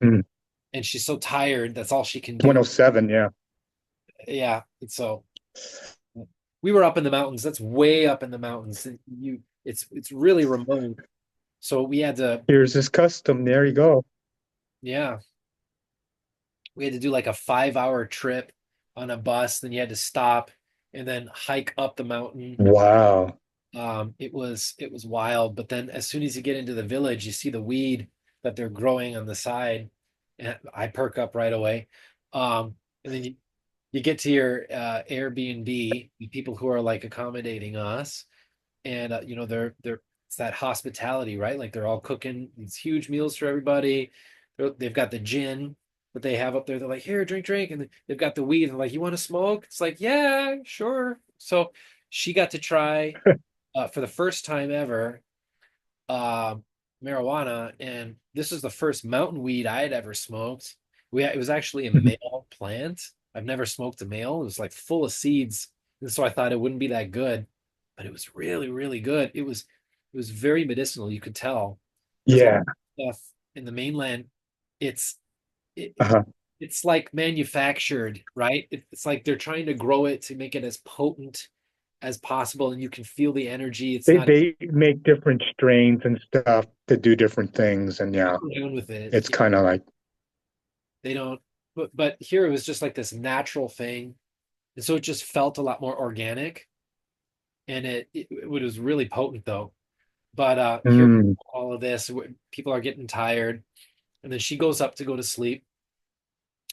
Mm. and she's so tired. That's all she can do. 107, yeah. Yeah. And so we were up in the mountains. That's way up in the mountains. It's really remote. So we had to, Here's his custom. There you go. yeah, we had to do like a 5 hour trip on a bus. Then you had to stop and then hike up the mountain. Wow. It was wild. But then as soon as you get into the village, you see the weed that they're growing on the side, and I perk up right away. And then you get to your Airbnb, the people who are like accommodating us, and you know they're it's that hospitality, right? Like they're all cooking these huge meals for everybody. They've got the gin that they have up there. They're like, here, drink, and they've got the weed. And they're like, you want to smoke? It's like, yeah, sure. So she got to try for the first time ever uh, marijuana, and this is the first mountain weed I had ever smoked. It was actually a Mhm. male plant. I've never smoked a male. It was like full of seeds, and so I thought it wouldn't be that good, but it was really, really good. It was very medicinal. You could tell because all Yeah. the stuff in the mainland, it's it, Uh-huh. it's like manufactured, right? It's like they're trying to grow it to make it as potent as possible, and you can feel the energy. It's not They make different strains and stuff to do different things, and yeah, down with it. it's kind of like, They don't, but here it was just like this natural thing. And so it just felt a lot more organic and it was really potent though. But here, mm, all of this, people are getting tired. And then she goes up to go to sleep.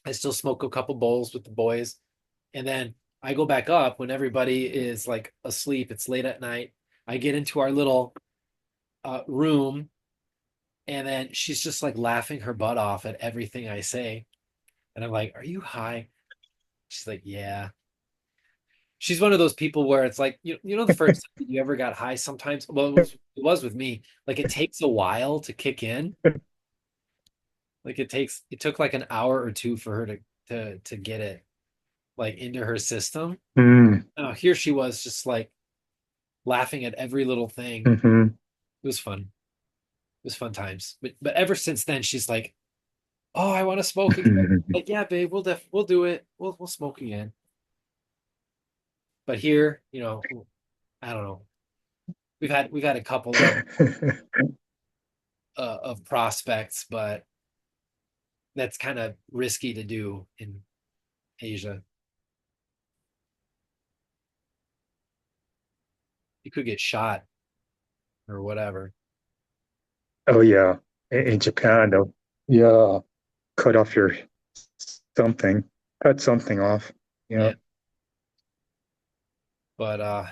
I still smoke a couple bowls with the boys. And then I go back up when everybody is like asleep. It's late at night. I get into our little room and then she's just like laughing her butt off at everything I say. And I'm like, are you high? She's like, yeah. She's one of those people where it's like you know the first time you ever got high sometimes well it was with me like it takes a while to kick in like it took like an hour or two for her to get it like into her system. mm, Oh, here she was just like laughing at every little thing. hmm. It was fun. It was fun times. But ever since then she's like, oh, I want to smoke again. Like, yeah, babe, we'll do it. We'll smoke again. But here, you know, I don't know. We've had a couple of prospects, but that's kind of risky to do in Asia. You could get shot or whatever. Oh yeah, in Japan, though, yeah, cut off your something, cut something off. Yeah. Yeah, but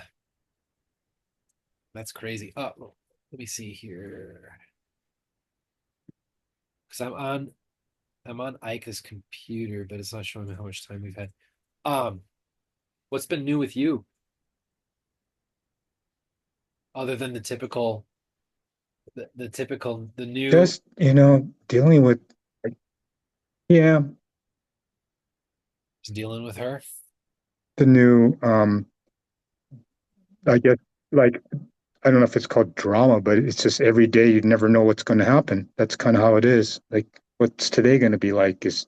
that's crazy. Oh, let me see here because I'm on Ika's computer, but it's not showing me how much time we've had. Um, what's been new with you other than the typical the typical the new just, dealing with, yeah, just dealing with her. the new, I guess, like, I don't know if it's called drama, but it's just every day you never know what's going to happen. That's kind of how it is. Like, what's today going to be like is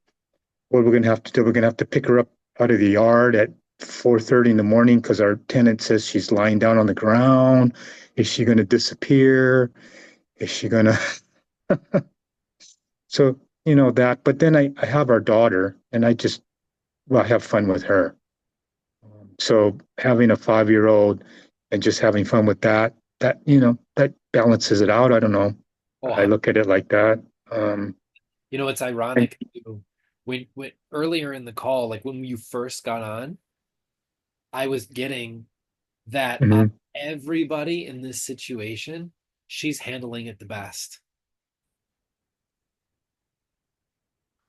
what we're going to have to do. We're going to have to pick her up out of the yard at 4:30 in the morning because our tenant says she's lying down on the ground. Is she going to disappear? Is she going to? So, that. But then I have our daughter and well, I have fun with her. So having a 5-year-old and just having fun with that balances it out. I don't know. Oh, I look at it like that. Um, it's and ironic too. When earlier in the call, like when you first got on, I was getting that mhm, everybody in this situation, she's handling it the best.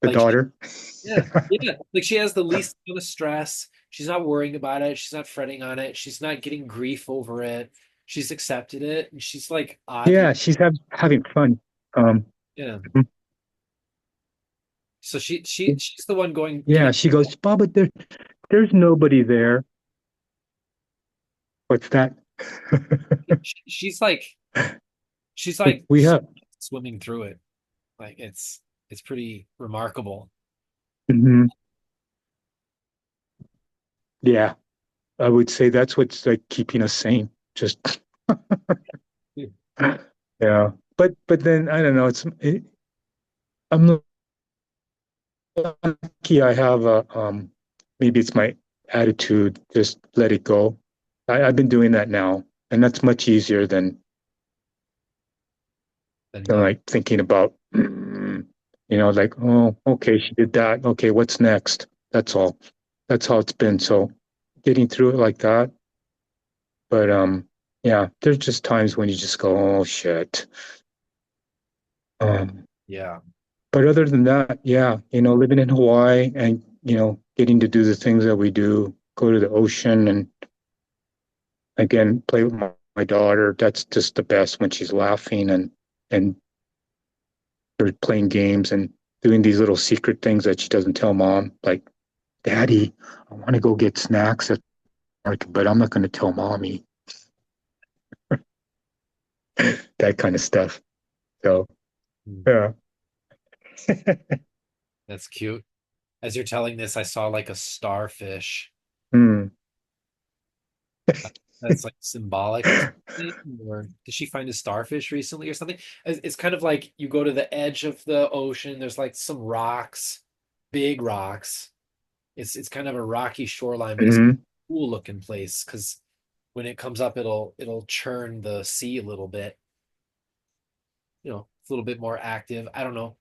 the Like, daughter. yeah, yeah, like she has the least amount of stress. She's not worrying about it. She's not fretting on it. She's not getting grief over it. She's accepted it, and she's like oddly, Yeah, she's having fun. Um, yeah. mhm. So she's the one going Yeah, getting. she goes, Baba, there's nobody there. What's that? She's like she's like We have. swimming through it. Like it's pretty remarkable. Mhm. Yeah, I would say that's what's like keeping us sane. Just yeah. But then I don't know. I'm lucky. I have maybe it's my attitude. Just let it go. I've been doing that now, and that's much easier And than like thinking about, like, oh, okay, she did that. Okay, what's next? That's all. That's how it's been. So getting through it like that. But yeah, there's just times when you just go, oh shit. Um, yeah, but other than that, yeah, living in Hawaii and getting to do the things that we do, go to the ocean and again play with my daughter. That's just the best when she's laughing and they're playing games and doing these little secret things that she doesn't tell mom, like, Daddy, I want to go get snacks at market, but I'm not going to tell mommy, that kind of stuff. So, yeah. that's cute. As you're telling this, I saw like a starfish. Hmm. That's like symbolic of something, or did she find a starfish recently or something? It's kind of like you go to the edge of the ocean. There's like some rocks, big rocks. It's kind of a rocky shoreline, but it's a Hmm. cool looking place because when it comes up, it'll churn the sea a little bit. It's a little bit more active. I don't know.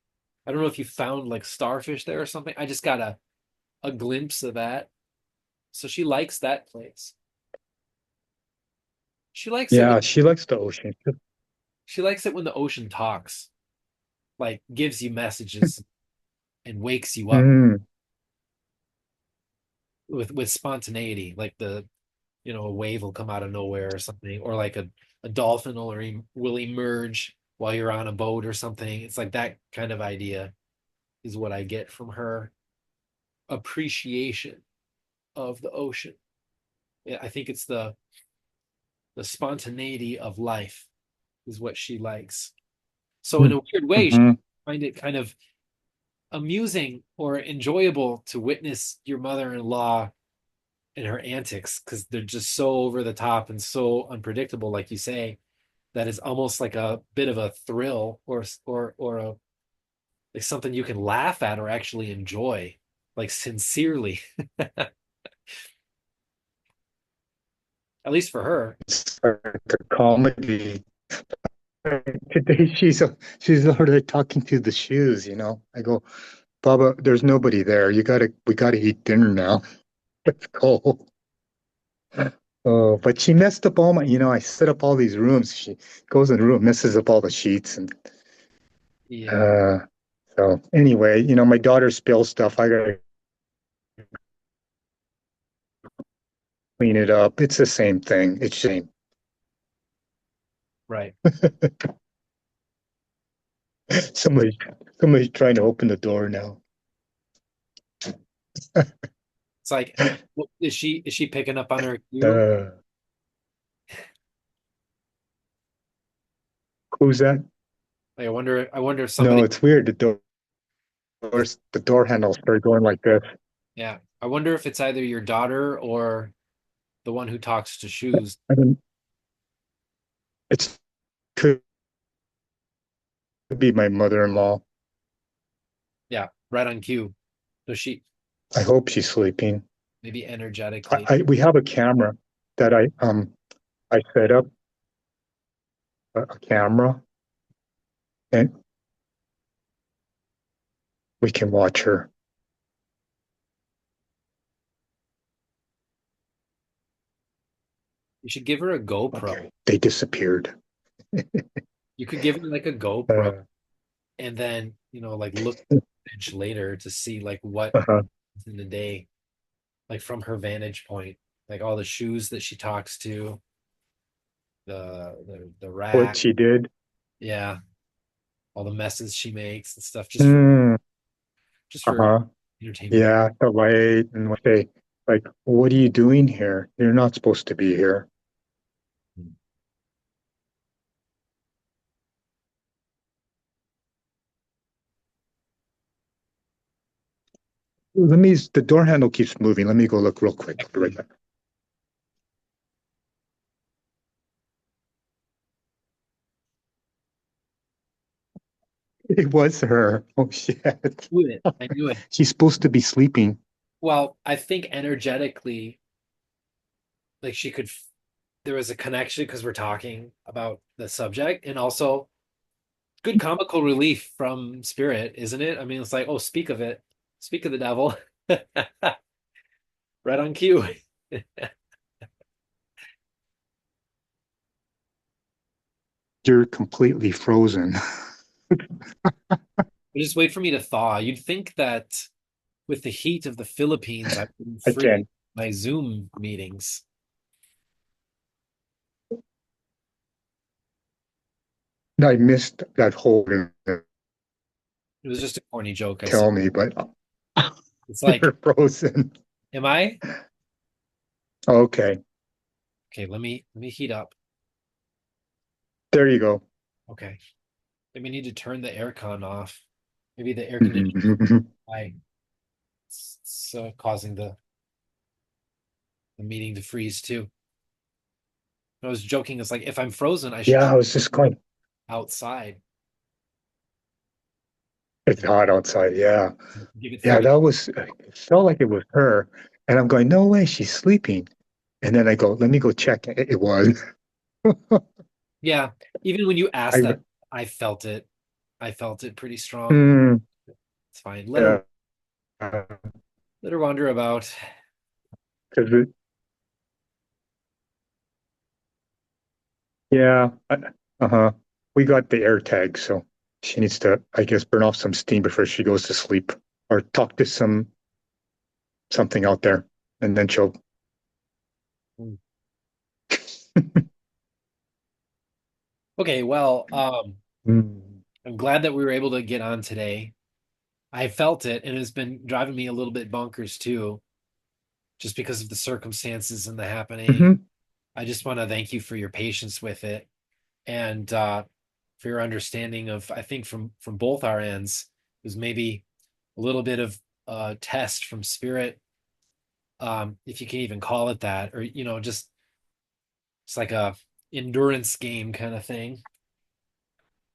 I don't know if you found like starfish there or something. I just got a glimpse of that. So she likes that place. She likes it when Yeah, she likes the ocean. she likes it when the ocean talks, like gives you messages and wakes you up Hmm. with spontaneity. Like a wave will come out of nowhere or something, or like a dolphin will emerge while you're on a boat or something. It's like that kind of idea is what I get from her appreciation of the ocean. Yeah, I think it's the spontaneity of life is what she likes. So in a weird way, she Hmm. find it kind of amusing or enjoyable to witness your mother-in-law and her antics because they're just so over the top and so unpredictable, like you say, that is almost like a bit of a thrill or like something you can laugh at or actually enjoy, like sincerely, at least for her. It's like a comedy. Today she's already talking to the shoes. I go, Baba, there's nobody there. We gotta eat dinner now. Let's go. Oh, but she messed up I set up all these rooms. She goes in the room, messes up all the sheets and Yeah, uh so anyway, my daughter spills stuff. I gotta clean it up. It's the same thing. It's the same. right. Somebody, somebody's trying to open the door now. It's like, is she picking up on her cue? Uh, who's that? Like, I wonder if No, somebody, it's weird. The door handles start going like this. yeah, I wonder if it's either your daughter or the one who talks to shoes. I mean, it's could be my mother-in-law. Yeah, right on cue. So she I hope she's sleeping. maybe energetically. We have a camera that I set up a camera and we can watch her. You should give her a GoPro. Okay, they disappeared. You could give her like a GoPro Uh, and then, like look footage later to see like what uh-huh. in the day, like from her vantage point, like all the shoes that she talks to, the What rack, she did. yeah, all the messes she makes and stuff, Mm, just for uh-huh. entertainment. Yeah, the light and what they like, what are you doing here? You're not supposed to be here. The door handle keeps moving. Let me go look real quick. I'll be right back. It was her. Oh shit. Knew it. I knew it. She's supposed to be sleeping. Well, I think energetically, like there was a connection because we're talking about the subject, and also good comical relief from Spirit, isn't it? I mean, it's like, oh, speak of it, speak of the devil, right on cue. You're completely frozen. Just wait for me to thaw. You'd think that with the heat of the Philippines, I would freeze Again, my Zoom meetings. I missed that whole It was just a corny joke. I said, tell me, but it's like, you're frozen. am I? Okay, Okay, let me heat up. there you go. Okay, maybe need to turn the aircon off. Maybe the air conditioning I it's causing the meeting to freeze too. I was joking. It's like if I'm frozen, I should Yeah, just I was just going. outside It's and hot outside. Yeah, give it yeah, 30. that was. It felt like it was her, and I'm going, no way, she's sleeping. And then I go, let me go check. It was. Yeah, even when you asked I that, I felt it. I felt it pretty strong. mm, It's fine. yeah, Let her wander about. because yeah, uh-huh. We got the air tag, so she needs to, I guess, burn off some steam before she goes to sleep, or talk to something out there, and then she'll. Okay, well, Mm. I'm glad that we were able to get on today. I felt it, and it's been driving me a little bit bonkers too, just because of the circumstances and the happening. Hmm. I just want to thank you for your patience with it and for your understanding of, I think from both our ends, it was maybe a little bit of a test from Spirit, if you can even call it that, or just it's like a endurance game kind of thing.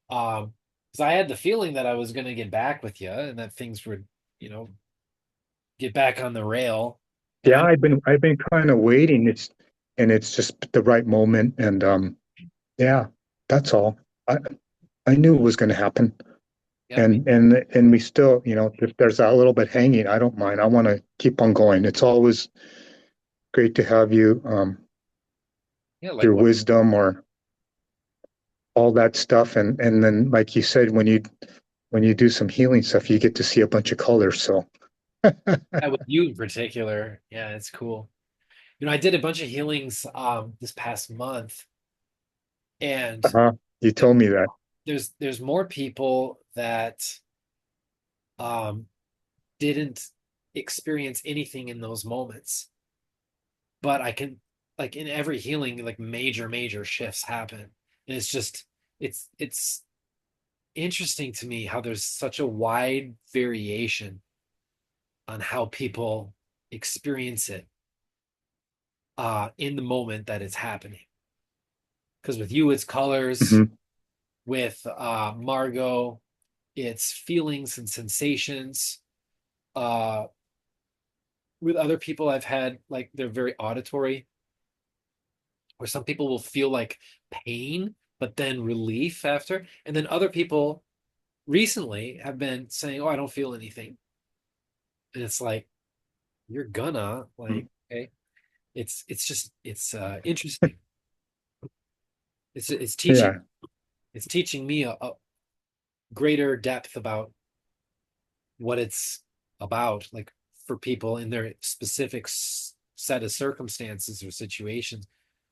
Because I had the feeling that I was going to get back with you and that things would, you know, get back on the rail. And Yeah, I'm, I've been kind of waiting. It's just the right moment, and yeah, that's all. I knew it was going to happen, yeah, and we still, if there's a little bit hanging, I don't mind. I want to keep on going. It's always great to have you, yeah, like your what? wisdom or all that stuff, and then like you said, when you do some healing stuff, you get to see a bunch of colors. So, Yeah, with you in particular. Yeah, it's cool. I did a bunch of healings this past month, and uh-huh, you there, told me that. there's more people that um didn't experience anything in those moments. But I can, like, in every healing, like major shifts happen. And it's just it's interesting to me how there's such a wide variation on how people experience it in the moment that it's happening. Because with you, it's colors. Hmm. With Margot, it's feelings and sensations. Uh, with other people, I've had like they're very auditory, where some people will feel like pain, but then relief after. And then other people recently have been saying, "Oh, I don't feel anything." And it's like, you're gonna like, okay. It's just it's interesting. It's teaching Yeah. it's teaching me a greater depth about what it's about, like for people in their specific set of circumstances or situations,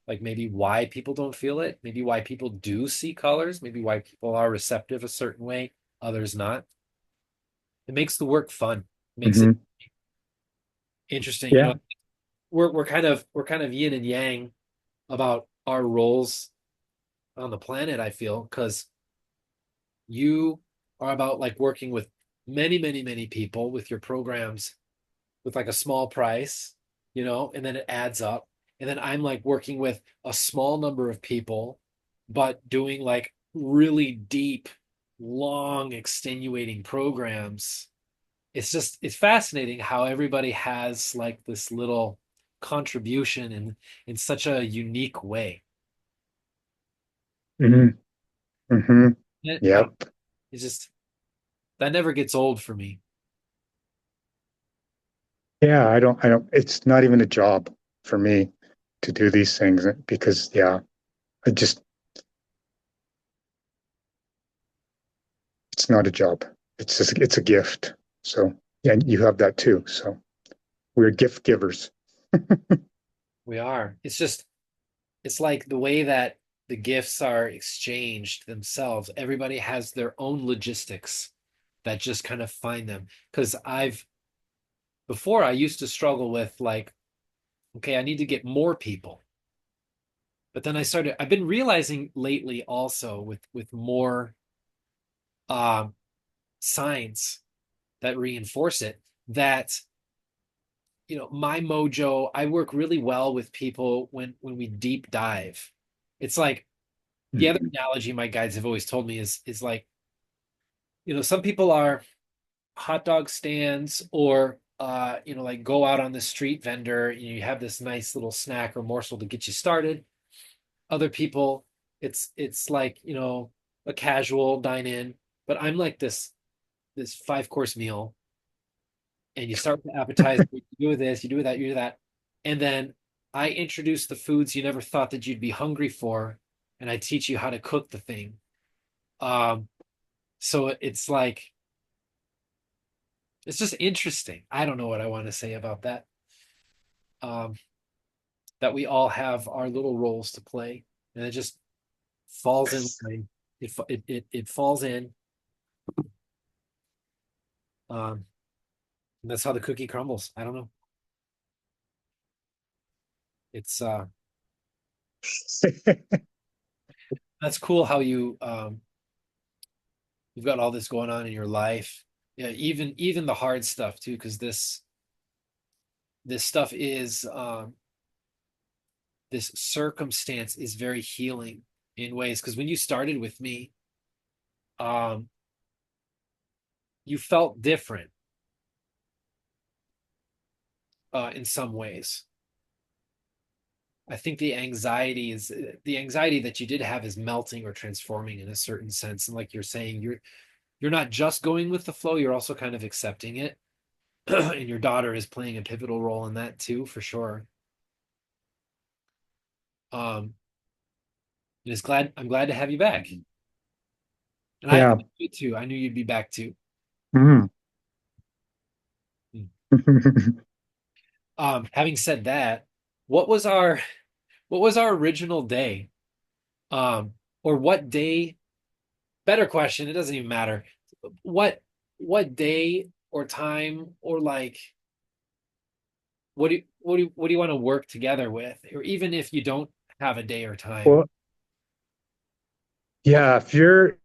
like maybe why people don't feel it, maybe why people do see colors, maybe why people are receptive a certain way, others not. It makes the work fun, it makes it Hmm. interesting. Yeah. We're kind of yin and yang about our roles on the planet, I feel, because you are about like working with many people with your programs with like a small price, and then it adds up. And then I'm like working with a small number of people, but doing like really deep, long, extenuating programs. It's fascinating how everybody has like this little contribution in such a unique way. Hmm. Hmm. I don't, Yep. it's just that never gets old for me. Yeah, I don't, it's not even a job for me to do these things because, yeah, I just, it's not a job. It's just, it's a gift. So, yeah, and you have that too. So we're gift givers. We are. It's like the way that the gifts are exchanged themselves. Everybody has their own logistics that just kind of find them. Because before I used to struggle with like, okay, I need to get more people. But then I've been realizing lately also with more um, signs that reinforce it, that, my mojo, I work really well with people when we deep dive. It's like the other Mhm. analogy my guides have always told me is like, some people are hot dog stands, or like go out on the street vendor, you have this nice little snack or morsel to get you started. Other people, it's like, a casual dine in. But I'm like this 5 course meal, and you start with the appetizer, you do this, you do that, you do that. And then I introduce the foods you never thought that you'd be hungry for, and I teach you how to cook the thing. um so it's like, it's just interesting. I don't know what I want to say about that. Um, that we all have our little roles to play, and it just falls in line. It falls in. Um, and that's how the cookie crumbles. I don't know. It's That's cool how you've got all this going on in your life. Yeah, even the hard stuff too, because this stuff is this circumstance is very healing in ways. Because when you started with me, um, you felt different in some ways. I think the anxiety that you did have is melting or transforming in a certain sense. And like you're saying, you're not just going with the flow, you're also kind of accepting it. And your daughter is playing a pivotal role in that too, for sure. Um, and I'm glad to have you back. And I Yeah. knew you too. I knew you'd be back too. Mm. Having said that, what was our what was our original day? Or what day? Better question. It doesn't even matter. what what day or time or like what do you want to work together with? Or even if you don't have a day or time, Well, what yeah, if you're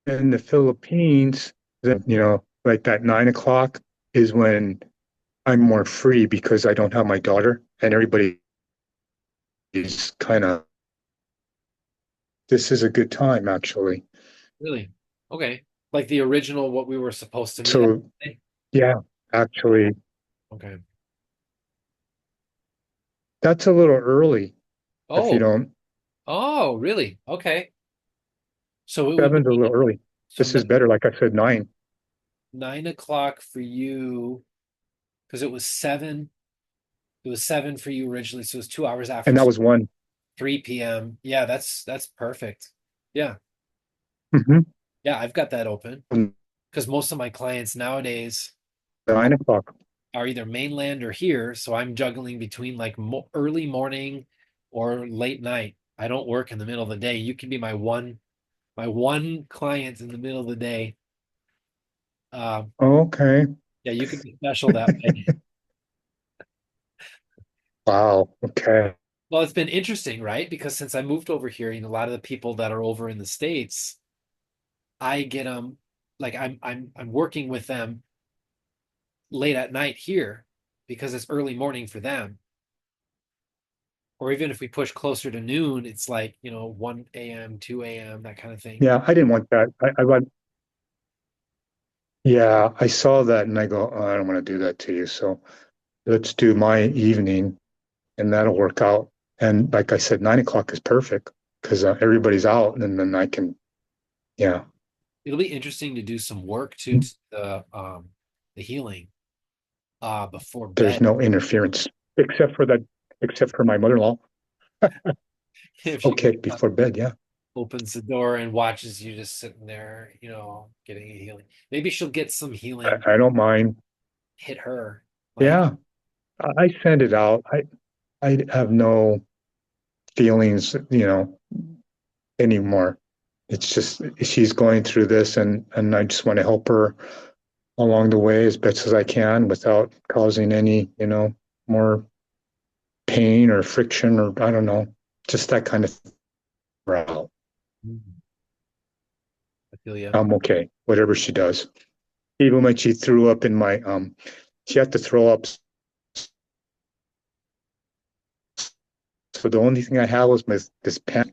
in the Philippines, then, like that 9 o'clock is when I'm more free because I don't have my daughter and everybody is kind of, this is a good time actually. really? Okay. Like the original what we were supposed to meet at. So, yeah, actually, Okay. that's a little early if you Oh, don't. oh, really? Okay. So it would Seven's a be little early. so This is better. Like I said, 9. 9 o'clock for you because it was 7 for you originally, so it was 2 hours after, And that so was 1. 3 p.m. Yeah, that's perfect. Yeah. Hmm. Yeah, I've got that open because most of my clients nowadays 9 o'clock. are either mainland or here, so I'm juggling between like early morning or late night. I don't work in the middle of the day. You can be my one client in the middle of the day. Um, Okay. yeah, you can be special that way. Wow. Okay. Well, it's been interesting, right? Because since I moved over here, a lot of the people that are over in the States, I get them like I'm working with them late at night here because it's early morning for them. Or even if we push closer to noon, it's like, 1 a.m., 2 a.m., that kind of thing. Yeah, I didn't want that. I want, yeah, I saw that and I go, oh, I don't want to do that to you. So let's do my evening and that'll work out. And like I said, 9 o'clock is perfect because everybody's out and then I can, yeah, It'll be interesting to do some work too to the healing before there's bed. no interference except for that, except for my mother-in-law. If she Okay, before bed, yeah. opens the door and watches you just sitting there, getting a healing. Maybe she'll get some healing I don't mind. hit her. Like, Yeah, I send it out. I have no feelings, anymore. It's just she's going through this and I just want to help her along the way as best as I can without causing any, more pain or friction or I don't know, just that kind of route. mm, I feel you. I'm okay, whatever she does. Even when she threw up in my she had to throw up. So the only thing I had was this pen.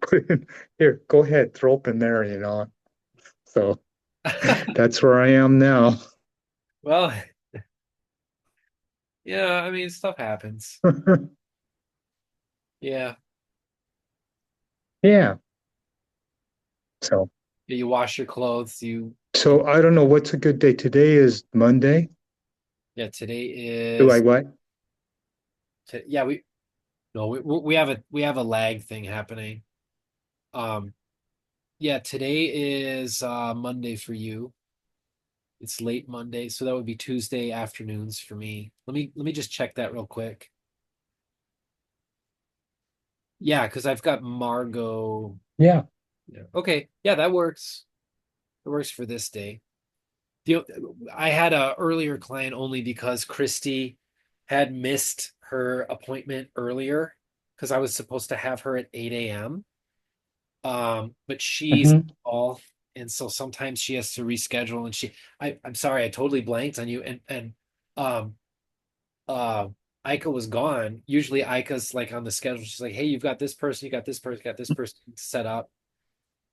Here, go. Throw up in there. So that's where I am now. Well, yeah, I mean, stuff happens. Yeah. Yeah. So Yeah, you wash your clothes. so I don't know what's a good day. Today is Monday. Yeah, today Do I is, what? yeah, no, we have a lag thing happening. Um, yeah, today is Monday for you. It's late Monday, so that would be Tuesday afternoons for me. Let me just check that real quick. Yeah, because I've got Margot. Yeah. Yeah. Okay. Yeah, that works. It works for this day. The I had a earlier client only because Christy had missed her appointment earlier because I was supposed to have her at 8 a.m. But she's Hmm. all, and so sometimes she has to reschedule, and I'm sorry, I totally blanked on you, and um uh Ika was gone. Usually Ika's like on the schedule. She's like, hey, you've got this person, you got this person, you got this person set up.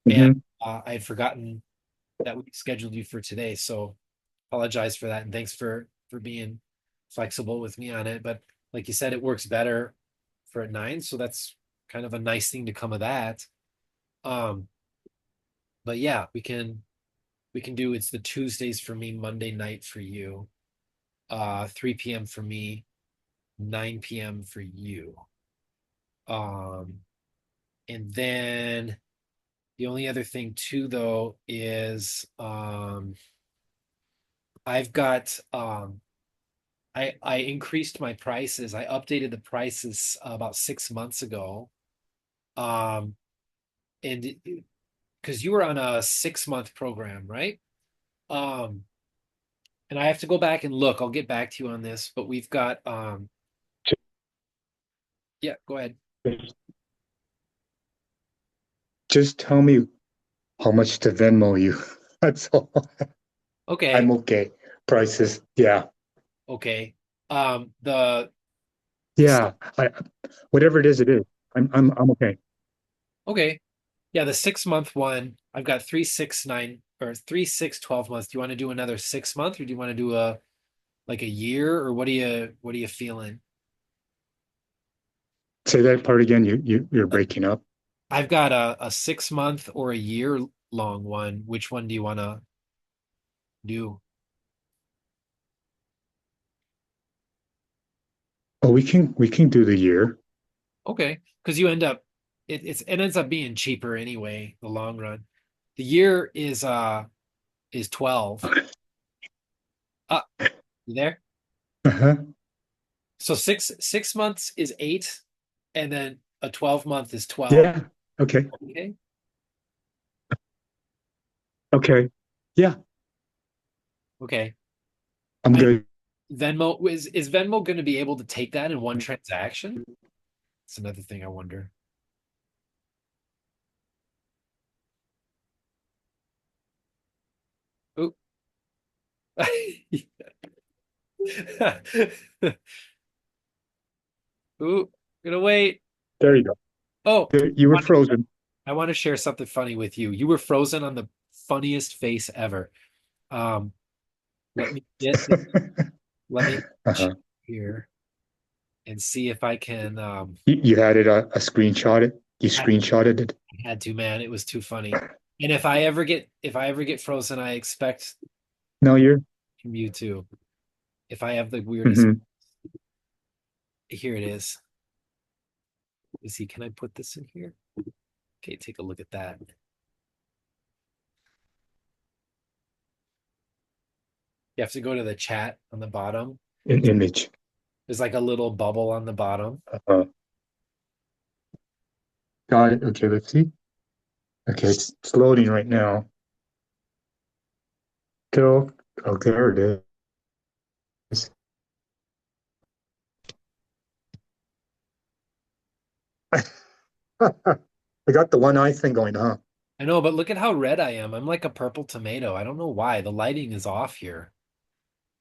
And Hmm. I had forgotten that we scheduled you for today. So apologize for that. And thanks for being flexible with me on it. But like you said, it works better for at 9. So that's kind of a nice thing to come of that. Um, but yeah, we can do it's the Tuesdays for me, Monday night for you, 3 p.m. for me, 9 p.m. for you. Um, and then the only other thing too though is I've got I increased my prices. I updated the prices about 6 months ago. Um and because you were on a 6 month program, right? Um, and I have to go back and look. I'll get back to you on this, but we've got yeah, go ahead. Just tell me how much to Venmo you. That's all. Okay, I'm okay. Prices. Yeah. okay. The Yeah. Whatever it is, it is. I'm okay. okay. Yeah, the 6 month one, I've got 3, 6, 9 or 3, 6, 12 months. Do you want to do another 6 month or do you want to do a like a year or what are you feeling? Say that part again. You're breaking up. I've got a 6 month or a year long one. Which one do you want to do? Oh, we can do the year. Okay, because you end up it ends up being cheaper anyway, the long run. The year is 12. Uh, you there? Uh-huh. So six months is 8, and then a 12 month is 12. Yeah. Okay. Okay. Okay. Yeah. Okay. I'm I good. Venmo is Venmo going to be able to take that in one transaction? It's another thing I wonder. Ooh. Ooh, gonna wait. There you go. Oh, You were frozen. I want to share something funny with you. You were frozen on the funniest face ever. Um, let me get let me check Uh-huh. here and see if I can You had it a screenshot it. You I screenshotted it. had to, man. It was too funny. And if I ever get frozen, I expect No, you're. from you too. If I have the weirdest, Hmm. here it is. Let me see. Can I put this in here? Okay, take a look at that. You have to go to the chat on the bottom. An image. There's like a little bubble on the bottom. Uh, got it. Okay, let's see. Okay, it's loading right now. Still. Oh, there it is. I got the one eye thing going, huh? I know, but look at how red I am. I'm like a purple tomato. I don't know why. The lighting is off here.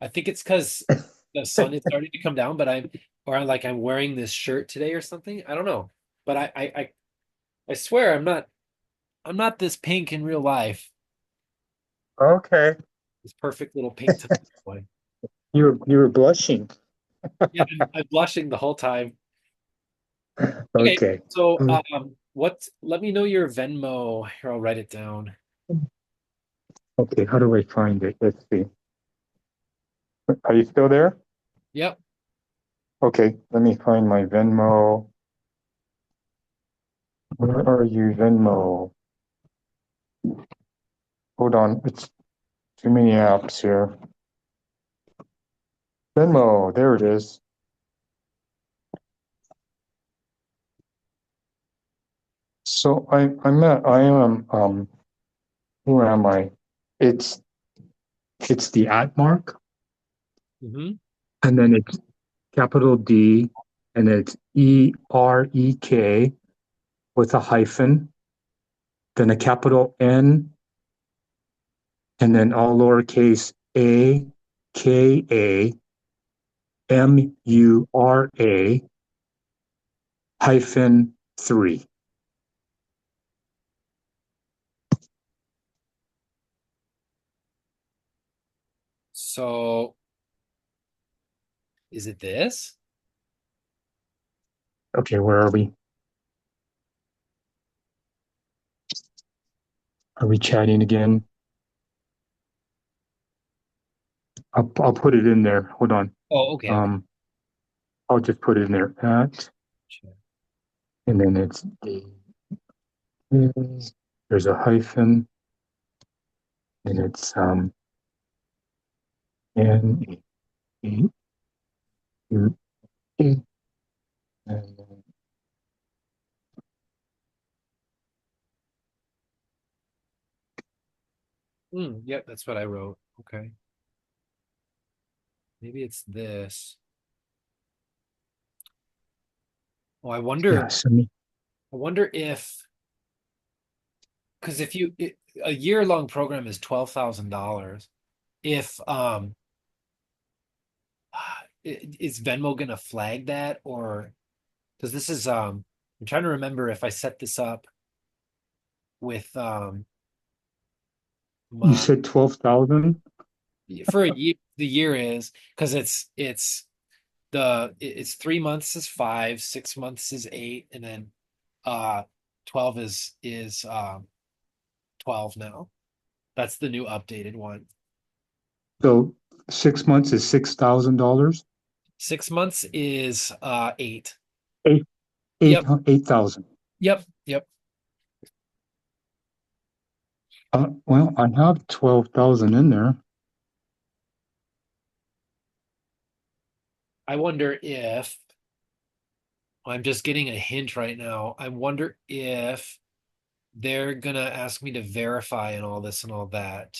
I think it's because the sun is starting to come down, but I'm wearing this shirt today or something. I don't know. But I swear I'm not this pink in real life. Okay. This perfect little pink tomato boy. You were blushing. Yeah, I'm blushing the whole time. Okay, Okay. so Mm, let me know your Venmo. Here, I'll write it down. okay, how do I find it? Let's see. Are you still there? Yep. Okay, let me find my Venmo. Where are you, Venmo? Hold on, it's too many apps here. Venmo, there it is. So I am where am I? It's it's the at mark, Hmm. and then it's capital D, and it's EREK with a hyphen, then a capital N, and then all lowercase AKAMURA hyphen 3. So is it this? Okay, where are we? Are we chatting again? I'll put it in there. Hold on. Oh, okay, okay. Um, I'll just put it in there at, and then it's there's a hyphen, and it's N-A-U-A, and Yep, that's what I wrote. Okay. Maybe it's this. Oh, Yeah, I wonder if, because if a year-long program is $12,000. If is Venmo gonna flag that, or because this is I'm trying to remember if I set this up with you my said 12,000. for a year. The year is because it's 3 months is five, 6 months is eight, and then uh 12 is 12 now. That's the new updated one. So 6 months is $6,000. 6 months is eight. Eight, Yep, 8,000. yep. Well, I have 12,000 in there. I wonder if I'm just getting a hint right now. I wonder if they're gonna ask me to verify and all this and all that.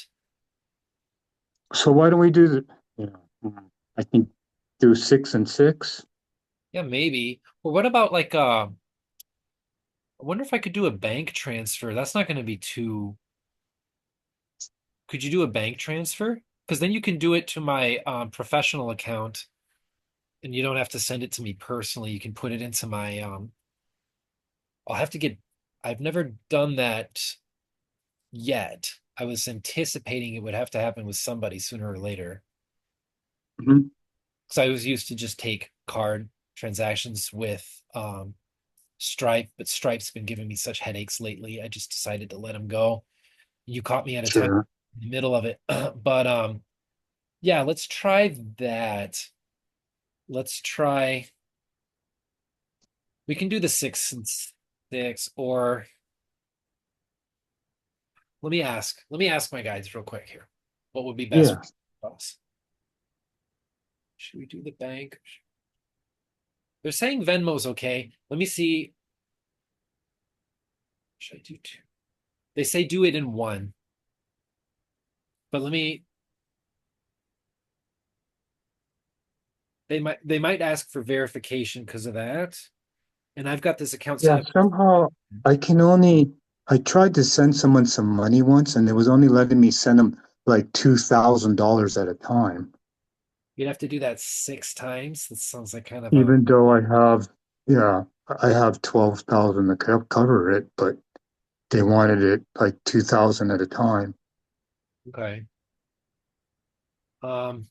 So why don't we do the, yeah, I think do 6 and 6. Yeah, maybe. Or what about like I wonder if I could do a bank transfer. That's not gonna be too. Could you do a bank transfer? Because then you can do it to my professional account and you don't have to send it to me personally. You can put it into my I'll have to get I've never done that yet. I was anticipating it would have to happen with somebody sooner or later. Mhm. Because I was used to just take card transactions with Stripe, but Stripe's been giving me such headaches lately. I just decided to let them go. You caught me at a time Sure. in the middle of it. But yeah, let's try that. Let's try we can do the 6 and 6, or let me ask my guides real quick here. What would be best Yeah. for us? Should we do the bank? They're saying Venmo's okay. Let me see. Should I do two? They say do it in one, but they might ask for verification because of that. And I've got this account set Yeah. up. Somehow I tried to send someone some money once and it was only letting me send them like $2,000 at a time, You'd have to do that 6 times. That sounds like kind of a even though yeah, I have 12,000 to cover it, but they wanted it like 2,000 at a time. okay. Um,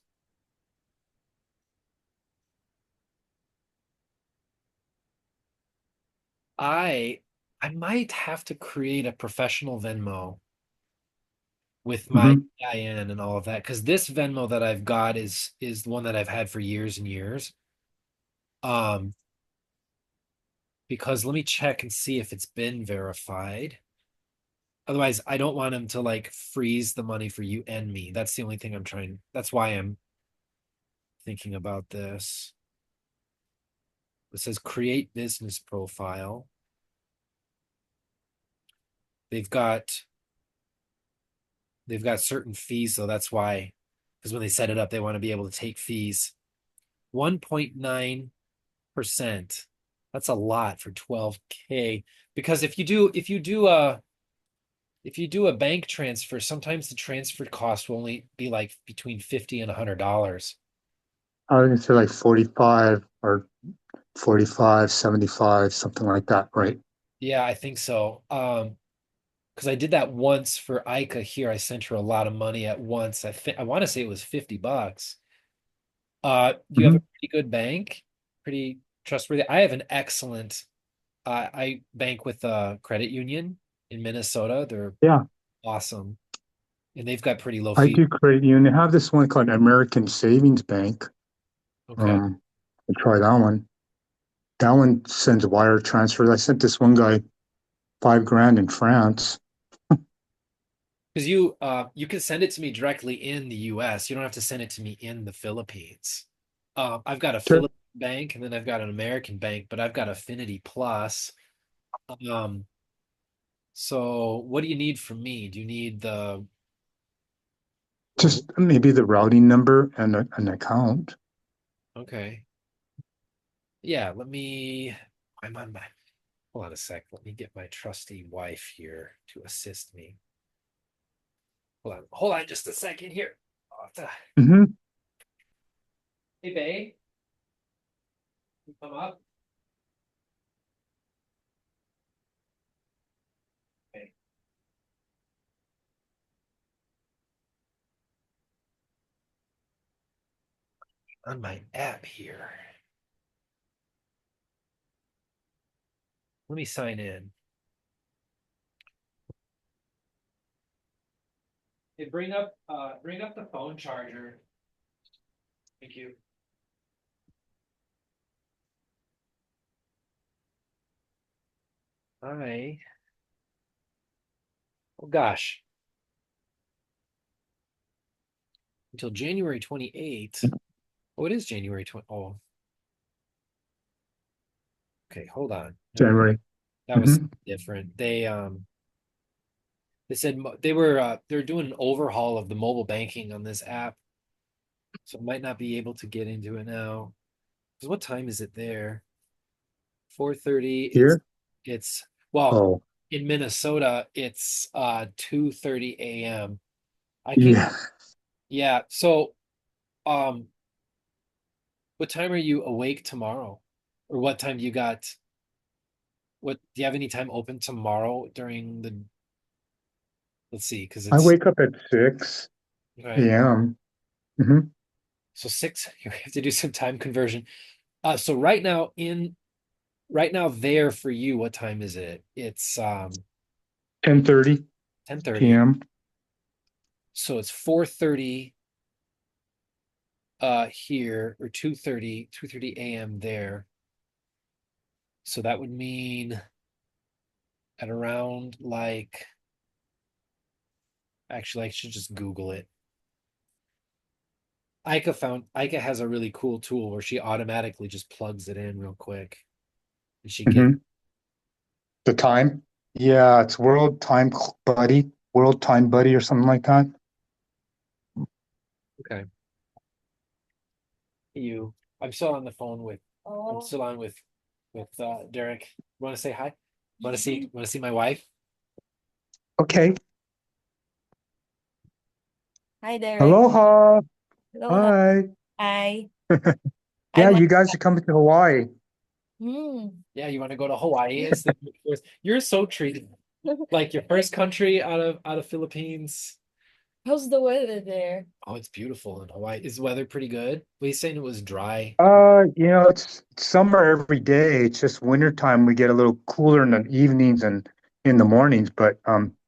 I I might have to create a professional Venmo with my Hmm. EIN and all of that because this Venmo that I've got is the one that I've had for years and years. Um, because let me check and see if it's been verified. Otherwise, I don't want him to like freeze the money for you and me. That's the only thing I'm trying. That's why I'm thinking about this. It says create business profile. They've got they've got certain fees, so that's why because when they set it up, they want to be able to take fees. 1.9%. That's a lot for 12K. Because if you do a bank transfer, sometimes the transfer cost will only be like between 50 and $100. I was gonna say like 45 or 45, 75, something like that, right? Yeah, I think so. Because I did that once for Ica here. I sent her a lot of money at once. I want to say it was $50. Do you have a Hmm. pretty good bank? Pretty trustworthy? I have an excellent I bank with a credit union in Minnesota. They're Yeah, awesome. And they've got pretty low I fees. do credit union. They have this one called American Savings Bank. Okay. Um, I try that one. That one sends wire transfers. I sent this one guy 5 grand in France. Because you can send it to me directly in the US. You don't have to send it to me in the Philippines. I've got a Sure. Philippine bank and then I've got an American bank, but I've got Affinity Plus. Um, so what do you need from me? Do you need the Oh, Just maybe the routing number and an account. okay. Yeah, let me. I'm on my. Hold on a sec. Let me get my trusty wife here to assist me. Hold on. Hold on just a second here. Hmm. Hey, babe, you come up. Okay. On my app here. Let me sign in. Hey, bring up the phone charger. Thank you. Hi. Oh gosh. Until January 28th. Oh, it is January 20. Oh, okay, hold on. Never mind. January. That was Hmm. different. They said they're doing an overhaul of the mobile banking on this app, so might not be able to get into it now. Because what time is it there? 4:30. Here? It's well, Oh, in Minnesota, it's 2:30 a.m. I can yeah. Yeah, so um what time are you awake tomorrow? Or what time do you got what do you have any time open tomorrow during the let's see, because I it's wake up at 6 okay. a.m. Hmm. So six, you have to do some time conversion. So right now there for you, what time is it? It's 10:30 10:30. p.m. So it's 4:30 here or 2:30 a.m. there. So that would mean at around like actually I should just Google it. Ika has a really cool tool where she automatically just plugs it in real quick and she get Hmm. The time? Yeah, it's World Time Buddy or something like that. okay. You I'm still on the phone with I'm still on with Derek. Want to say hi? Want to see my wife? Okay. Hi, Derek. Aloha. Hello, Hi. hi. I Yeah, went. you guys are coming to Hawaii. Hmm. Yeah, you want to go to Hawaii? You're so treated like your first country out of Philippines. How's the weather there? Oh, it's beautiful in Hawaii. Is the weather pretty good? Well, he's saying it was dry. It's summer every day. It's just wintertime. We get a little cooler in the evenings and in the mornings, but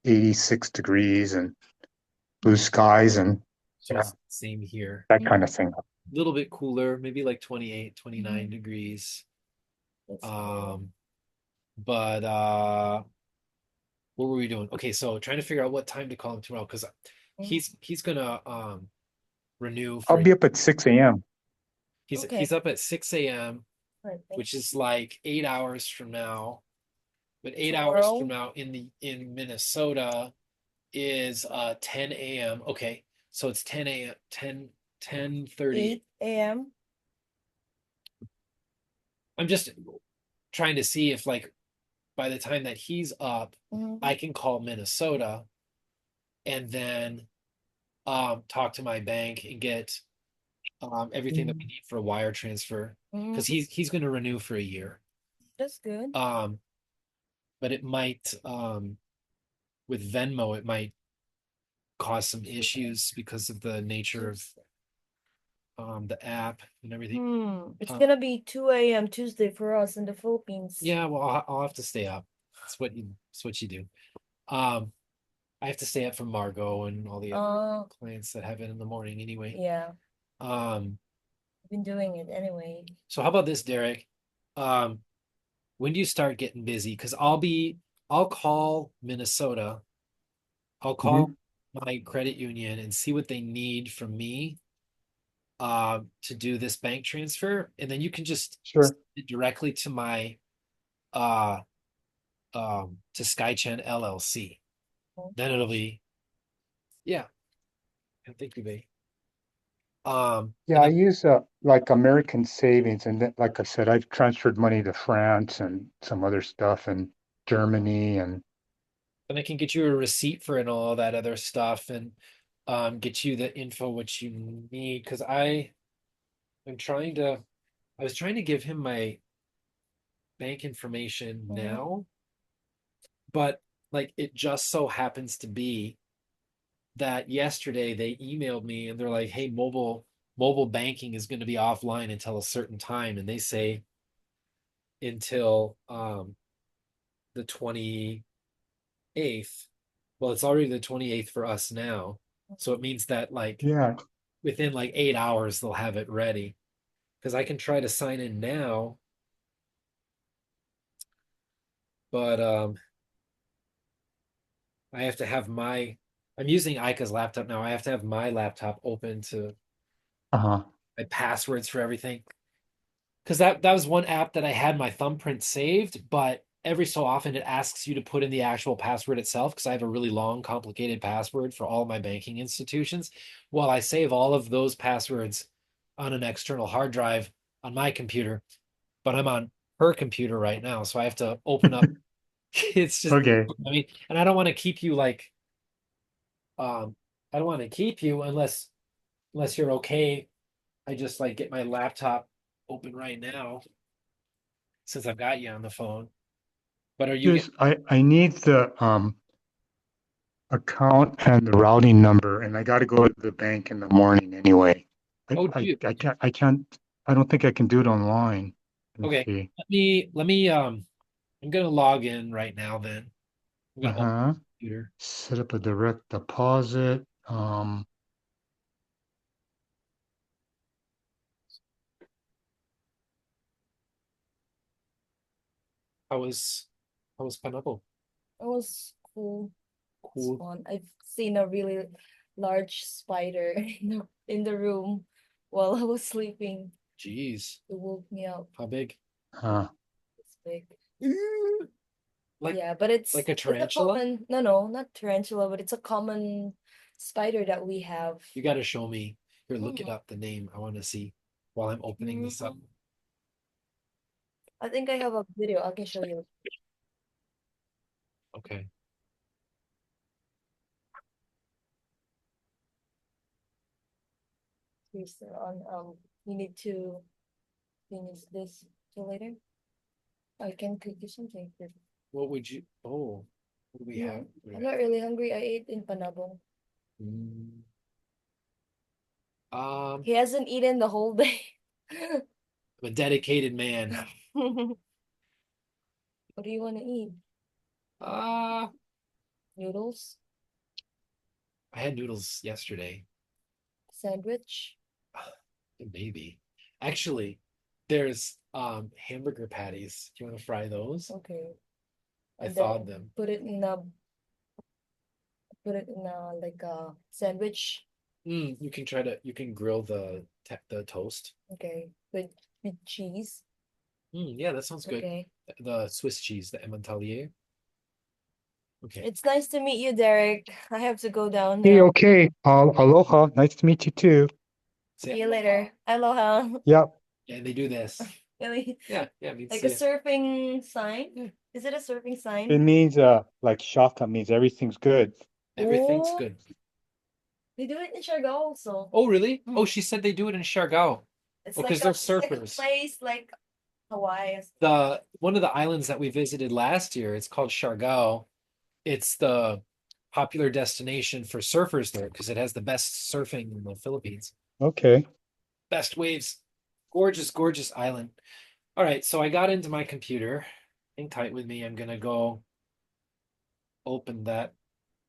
86 degrees and blue skies and So yeah, it's the same here. that Mm, kind of thing. A little bit cooler, maybe like 28, 29 mhm. degrees. That's cool. Um, but what were we doing? Okay, so trying to figure out what time to call him tomorrow because Mm, he's gonna renew I'll for be up at 6 a.m. he's okay. up at 6 a.m., Right, thank which you. is like 8 hours from now. But 8 hours from Tomorrow, now in Minnesota is 10 a.m. Okay, so it's 10 a.m. 10:30. 8 a.m. I'm just trying to see if like by the time that he's up, Mm-hmm. I can call Minnesota and then talk to my bank and get everything that we need for a wire transfer because Mm, he's going to renew for a year. that's good. Um, but it might with Venmo it might cause some issues because of the nature of the app and everything. It's Uh, gonna be 2 a.m. Tuesday for us in the Philippines. yeah, well, I'll have to stay up. That's what you do. Um, I have to stay up for Margot and all the other clients that have it in the morning anyway. Yeah, Um, I've been doing it anyway. so how about this, Derek? Um, when do you start getting busy? Because I'll call Minnesota. I'll call Hmm. my credit union and see what they need from me to do this bank transfer, and then you can just send Sure. it directly to my uh to SkyChan LLC. Mm, Then it'll be yeah. Thank you, babe. Yeah, And I then use like American Savings, and then, like I said, I've transferred money to France and some other stuff in Germany, and I can get you a receipt for it and all that other stuff, and get you the info what you need. Because I'm trying to, I was trying to give him my bank information Mhm. now, but like it just so happens to be that yesterday they emailed me and they're like, "Hey, mobile banking is going to be offline until a certain time," and they say until the 28th. Well, it's already the 28th for us now, so it means that like yeah, within like 8 hours they'll have it ready. Because I can try to sign in now, but I have to have my. I'm using Ika's laptop now. I have to have my laptop open to uh-huh, my passwords for everything. Because that was one app that I had my thumbprint saved, but every so often it asks you to put in the actual password itself because I have a really long, complicated password for all my banking institutions. Well, I save all of those passwords on an external hard drive on my computer, but I'm on her computer right now, so I have to open up. It's just, okay. I mean, and I don't want to keep you like, I don't want to keep you unless you're okay. I just like get my laptop open right now since I've got you on the phone. But are you get Just I need the account and the routing number, and I got to go to the bank in the morning anyway. I, oh I dude. I can't I don't think I can do it online. Let me Okay. see. Let me I'm gonna log in right now then. I'm gonna open Uh-huh. the computer. Set up a direct deposit. How was how was pineapple? It was cool. It's Cool. fun. I've seen a really large spider in the room while I was sleeping. Jeez. It woke me up. How big? Uh, It's big. Like Yeah, but like a it's a tarantula? common, no, not tarantula, but it's a common spider that we have. You gotta show me. Here, look it Mhm. up, the name. I wanna see while I'm opening this up. Mhm. I think I have a video. I can show you. Okay. Please, you need to finish this till later. I can cook you something. What would you what do we have? No, I'm not really hungry. I ate in Panabo. Mm, um, He hasn't eaten the whole day. I'm a dedicated man. What do you want to eat? Uh, Noodles? I had noodles yesterday. Sandwich? Maybe. Actually, there's hamburger patties. Do you want to fry those? Okay. I And thawed then them. put it in a like a sandwich. You can grill the toast. Okay. With cheese. Yeah, that sounds good. Okay. The Swiss cheese, the Emmentaler. Okay. It's nice to meet you, Derek. I have to go down hey, now. okay. Aloha. Nice to meet you too. See See ya. you later. Aloha. Yep. Yeah, they do this. Really? Yeah, yeah, I mean, Like see a ya. surfing sign? Yeah, Is it a surfing It sign? means like shaka means everything's good. everything's Oh, good. they do it in Siargao also. Oh, really? Oh, Mhm. she said they do it in Siargao. It's Oh, like because they're a surfers. place like Hawaii. The one of the islands that we visited last year, it's called Siargao. It's the popular destination for surfers there because it has the best surfing in the Philippines. Okay. Best waves. Gorgeous, gorgeous island. All right, so I got into my computer. Hang tight with me. I'm gonna go open that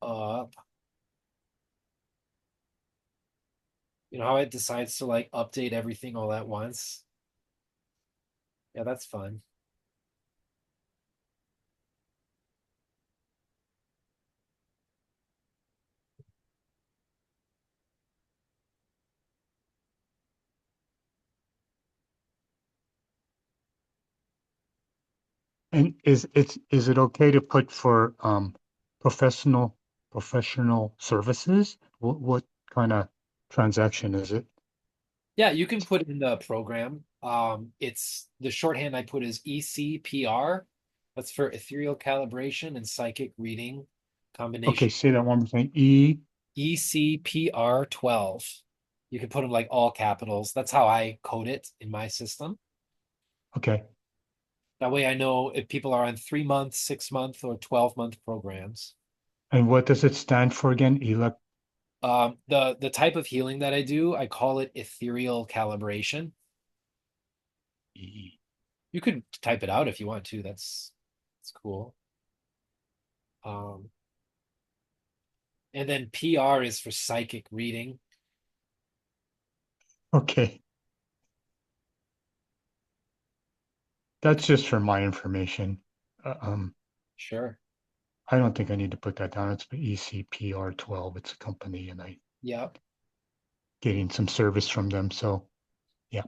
up. You know how it decides to like update everything all at once? Yeah, that's fun. And is it okay to put for professional services? What kind of transaction is it? Yeah, you can put in the program. It's the shorthand I put is ECPR. That's for ethereal calibration and psychic reading Okay, combination. say that one more thing. E. ECPR 12. You can put them like all capitals. That's how I code it in my system. Okay. That way I know if people are on 3 month, 6 month, or 12-month programs. And what does it stand for again? Elect. The type of healing that I do, I call it ethereal calibration. E. You could type it out if you want to. That's cool. Um, and then PR is for psychic reading. Okay. That's just for my information. Uh, um, Sure. I don't think I need to put that down. It's ECPR 12. It's a company and I Yep. getting some service from them. So yeah.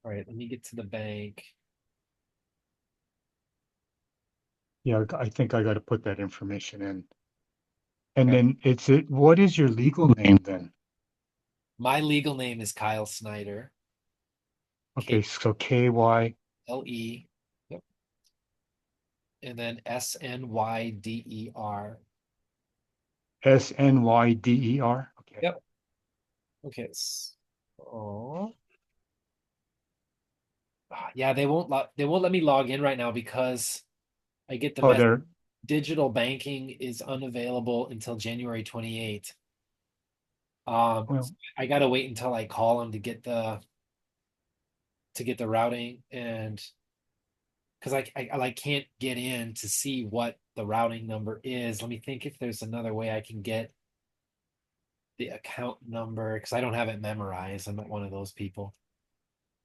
All right. Let me get to the bank. Yeah, I think I got to put that information in. And Okay. then what is your legal name then? My legal name is Kyle Snyder. Okay, so KY. KLE. Yep. And then SNYDER. SNYDER. Okay. Yep. Okay. Oh. Yeah, they won't let me log in right now because I get the Oh, message there. digital banking is unavailable until January 28th. So Well, I gotta wait until I call them to get the routing and because I like can't get in to see what the routing number is. Let me think if there's another way I can get the account number because I don't have it memorized. I'm not one of those people.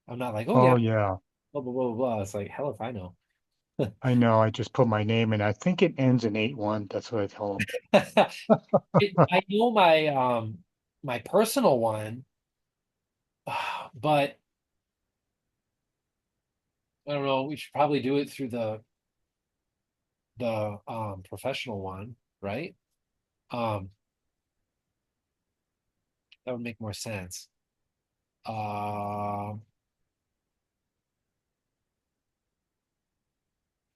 I'm not like, oh yeah, oh yeah, blah blah blah blah. Blah. It's like hell if I know. I know. I just put my name and I think it ends in 8-1. That's what I tell I know my personal one, but I don't know. We should probably do it through the professional one, right? Um, that would make more sense. Um,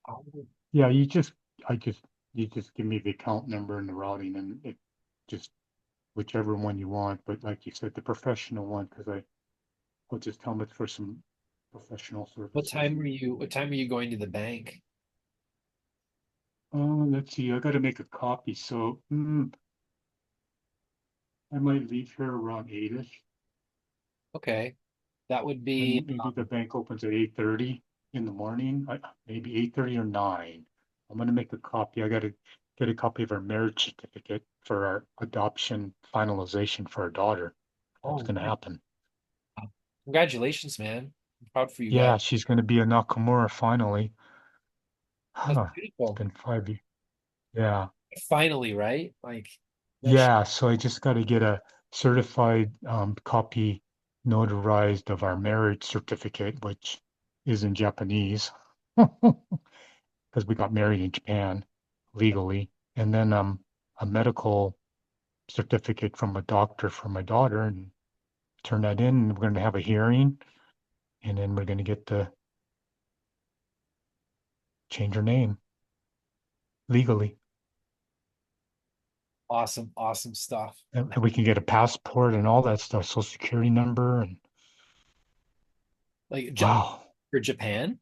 oh, Yeah, I just, you just give me the account number and the routing and it just whichever one you want. But like you said, the professional one, because I'll just tell them it's for some professional services. what time are you going to the bank? Let's see. I got to make a copy. So I might leave here around 8ish. Okay, that would be And maybe the bank opens at 8:30 in the morning, maybe 8:30 or 9. I'm gonna make a copy. I gotta get a copy of our marriage certificate for our adoption finalization for our daughter. That's oh gonna nice. happen. Congratulations, man. I'm proud for you guys. Yeah, she's gonna be a Nakamura finally. That's Huh, it's beautiful. been 5 years. Yeah. Finally, right? Like that sh Yeah, so I just gotta get a certified copy notarized of our marriage certificate, which is in Japanese. Because we got married in Japan legally, and then a medical certificate from a doctor for my daughter, and turn that in. And we're going to have a hearing, and then we're going to get to change her name legally, awesome, awesome stuff. and we can get a passport and all that stuff, social security number, and Like wow. for Japan,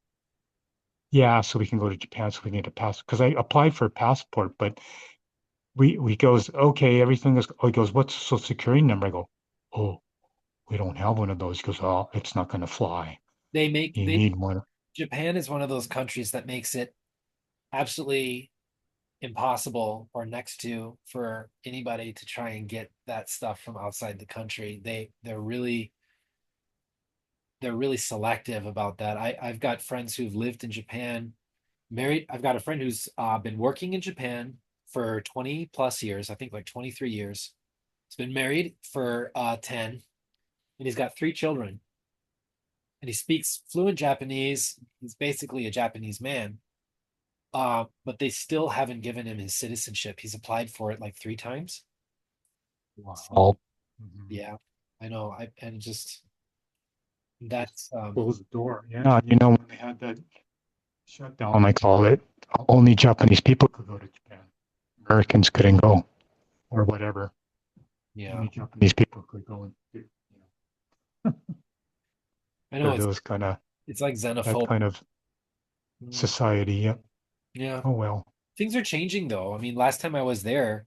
Yeah, so we can go to Japan, so we can get a passport. Because I applied for a passport, but we goes okay, everything is. Oh, he goes, what's the social security number? I go, oh, we don't have one of those. He goes, oh, it's not going to fly. they make You they need one. Japan is one of those countries that makes it absolutely impossible or next to for anybody to try and get that stuff from outside the country. They're really selective about that. I've got friends who've lived in Japan, married. I've got a friend who's been working in Japan for 20 plus years, I think like 23 years. He's been married for 10, and he's got 3 children. And he speaks fluent Japanese. He's basically a Japanese man. But they still haven't given him his citizenship. He's applied for it like 3 times. So, Wow. Mhm. yeah, I know. I and just that's Close the door. Yeah, when they had that shutdown, I call it, only Japanese people could go to Japan. Americans couldn't go, or whatever. yeah. Only Japanese people could go and I know for those it's like that xenophobic. kind of Mm, society. Yep. yeah. Oh well. Things are changing though. I mean, last time I was there,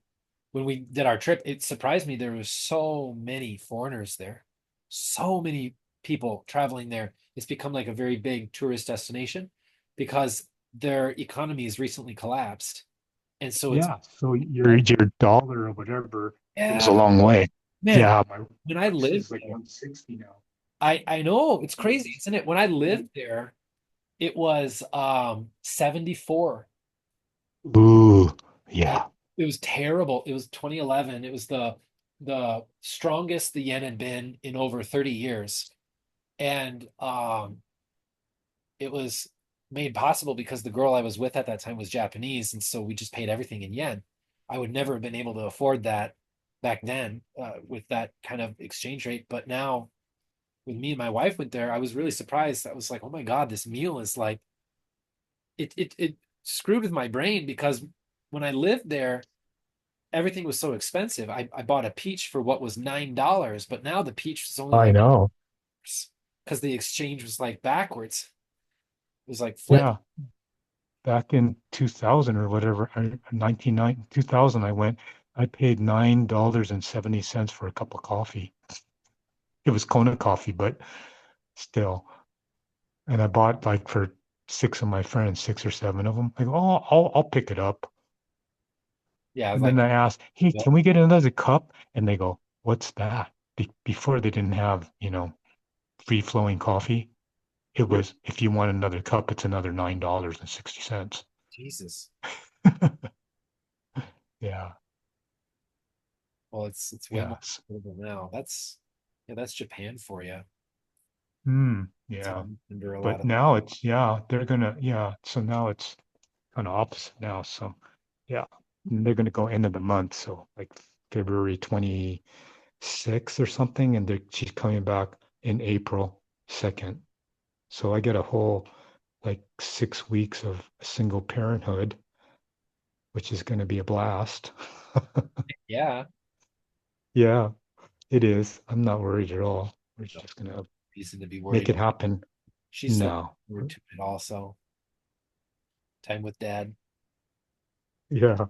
when we did our trip, it surprised me there was so many foreigners there. So many people traveling there. It's become like a very big tourist destination because their economy has recently collapsed. And so it's Yeah. So your dollar or whatever goes a yeah, long way. man, Yeah, my when I bucks lived is like there, 160 now. I know it's crazy, Jeez. isn't it? When I lived there, it was 74. Ooh, Yeah, yeah. it was terrible. It was 2011. It was the strongest the yen had been in over 30 years. And it was made possible because the girl I was with at that time was Japanese, and so we just paid everything in yen. I would never have been able to afford that back then with that kind of exchange rate. But now, when me and my wife went there, I was really surprised. I was like, "Oh my God, this meal is like it screwed with my brain because when I lived there, everything was so expensive. I bought a peach for what was $9, but now the peach was only I like know. because the exchange was like backwards. It was like flip. Yeah. Back in 2000 or whatever, 1990, 2000, I paid $9.70 for a cup of coffee. It was Kona coffee, but still. And I bought like for six of my friends, six or seven of them. I go, oh, I'll pick it up. Yeah, I was And like, then I asked, hey, yeah, can we get another cup? And they go, what's that? Before they didn't have, free flowing coffee. It was, if you want another cup, it's another $9.60. Jesus. Yeah. Well, it's way more Yes. affordable now. That's Japan for you. It's Yeah. under a lot But of now it's, yeah, they're gonna, yeah. So now it's kind of opposite now. So yeah, and they're gonna go end of the month. So like February 26th or something. And she's coming back in April 2nd. So I get a whole like 6 weeks of single parenthood, which is going to be a blast. yeah. Yeah, it is. I'm not worried at all. We're No just going to reason to be make worried. it happen She's looking now. forward to it also. Time with dad. Yeah.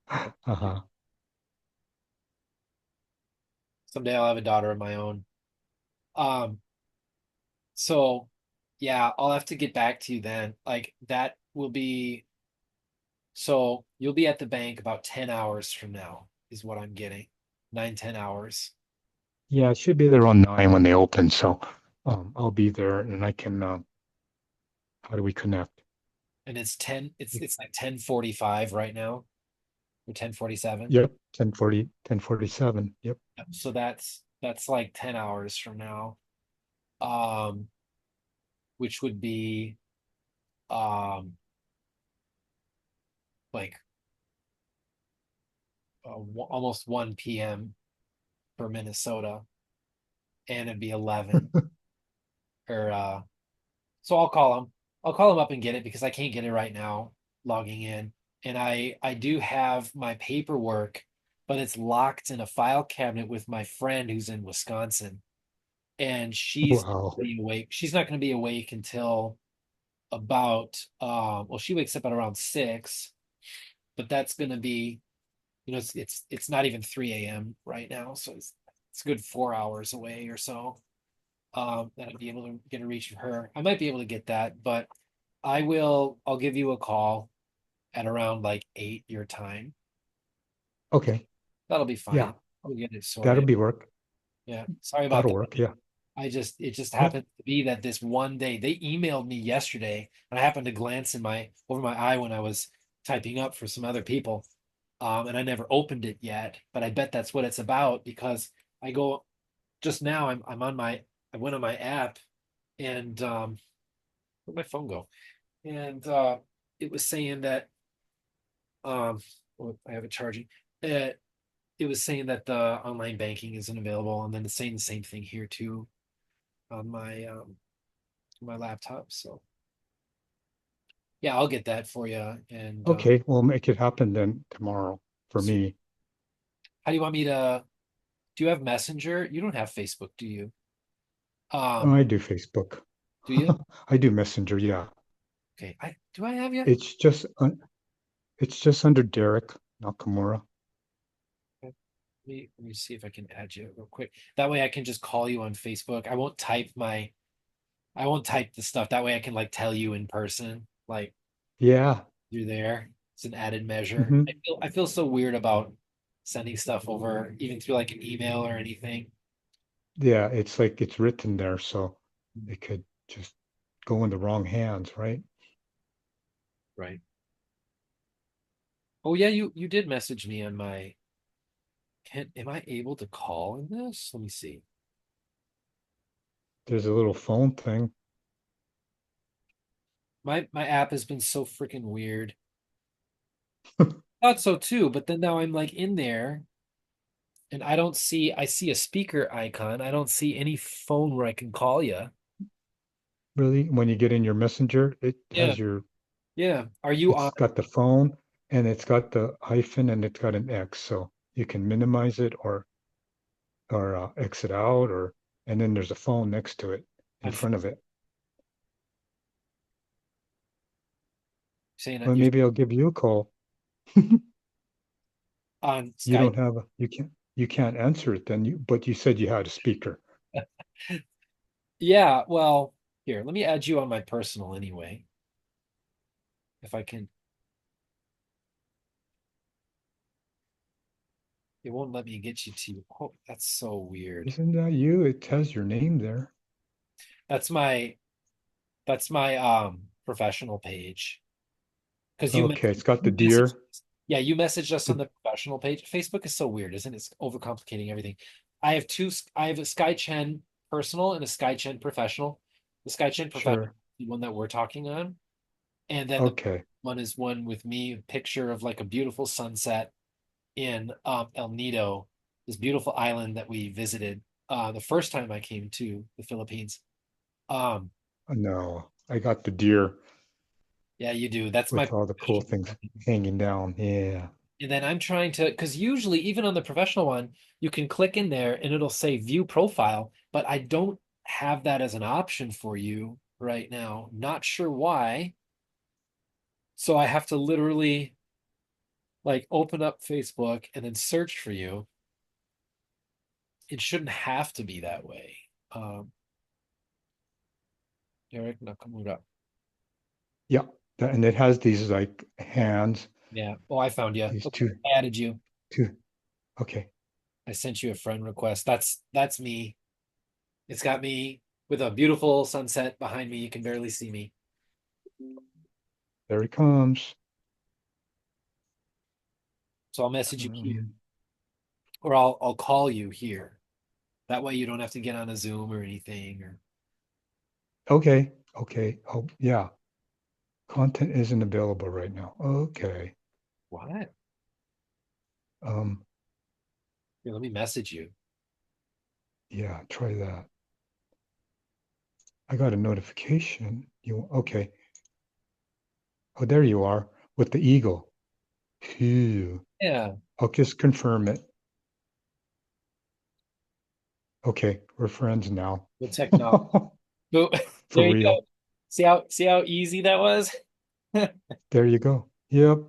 Uh-huh. Someday I'll have a daughter of my own. Um, so yeah, I'll have to get back to you then. Like that will be so you'll be at the bank about 10 hours from now, is what I'm getting. 9, 10 hours. Yeah, it should be there on 9 when they open. So I'll be there and I can, how do we connect? And it's like 10:45 right now, or 10:47. Yep, 10:40, 10:47. Yep. So that's like 10 hours from now. Um, which would be um like almost 1 p.m. for Minnesota, and it'd be 11 or so I'll call him up and get it because I can't get it right now logging in. And I do have my paperwork, but it's locked in a file cabinet with my friend who's in Wisconsin. And Wow. she's not going to be awake until about well, she wakes up at around 6, but that's going to be, it's not even 3 a.m. right now, so it's a good 4 hours away or so. That I'd be able to get a reach of her. I might be able to get that, but I'll give you a call at around like 8 your time. Okay. That'll be Yeah, fine. We'll get it that'll sorted. be work. Yeah. Sorry about That'll that. work. Yeah. It just Yeah. happened to be that this one day they emailed me yesterday, and I happened to glance in my over my eye when I was typing up for some other people. And I never opened it yet, but I bet that's what it's about because I go just now I'm on my I went on my app, and where'd my phone go? And it was saying that um I have it charging. Uh, it was saying that the online banking isn't available, and then it's saying the same thing here too on my laptop. So yeah, I'll get that for you. And Okay, we'll make it happen then tomorrow for me. how do you want me to? Do you have Messenger? You don't have Facebook, do you? Oh, Um, I do Facebook. do you? I do Messenger, yeah. Okay, I do I have you? It's just it's just under Derek Nakamura. Okay, let me see if I can add you real quick. That way I can just call you on Facebook. I won't type the stuff. That way I can like tell you in person, like Yeah. you're there. It's an added measure. Hmm. I feel so weird about sending stuff over, even through like an email or anything. Yeah, it's like it's written there, so it could just go in the wrong hands, right? Right. Oh yeah, you did message me on my can am I able to call in this? Let me see. There's a little phone thing. My app has been so freaking weird. Thought so too, but then now I'm like in there and I see a speaker icon. I don't see any phone where I can call you. Really, when you get in your messenger, it Yeah. has your, Yeah. Are you on? it's got the phone and it's got the hyphen and it's got an X, so you can minimize it or exit out or and then there's a phone next to it in I'm front of it. saying that Well, you're maybe I'll give you a call. on You Skype. don't have a, you can't answer it then but you said you had a speaker. Yeah, well, here, let me add you on my personal anyway. If I can, it won't let me get you to. Oh, that's so weird. Isn't that you? It has your name there. That's my that's my professional page. Because Okay, it's got the you messaged deer. yeah, you messaged us on The, the professional page. Facebook is so weird, isn't it? It's overcomplicating everything. I have a SkyChen personal and a SkyChen professional. The SkyChen professional sure. is the one that we're talking on. And then the Okay. one is one with me, a picture of like a beautiful sunset in El Nido, this beautiful island that we visited the first time I came to the Philippines. Um, No, I got the deer yeah, you do. That's my with all the cool professional things one. hanging down. Yeah. And then I'm trying to, because usually even on the professional one, you can click in there and it'll say view profile, but I don't have that as an option for you right now. Not sure why. So I have to literally like open up Facebook and then search for you. It shouldn't have to be that way. Um, Eric Nakamura. Yeah. And it has these like hands, Yeah. Oh, I found you. these Okay. I added you. two. Okay. I sent you a friend request. That's me. It's got me with a beautiful sunset behind me. You can barely see me. There he comes. So I'll message you here, Um, or I'll call you here. That way you don't have to get on a Zoom or anything. Or okay. Okay. Oh, yeah. Content isn't available right now. Okay. what? Um, Here, let me message you. yeah, try that. I got a notification. You okay? Oh, there you are with the eagle. Phew. Yeah. I'll just confirm it. Okay, we're friends now. The technology. Boom. For There you go. real. See how easy that was? There you go. Yep.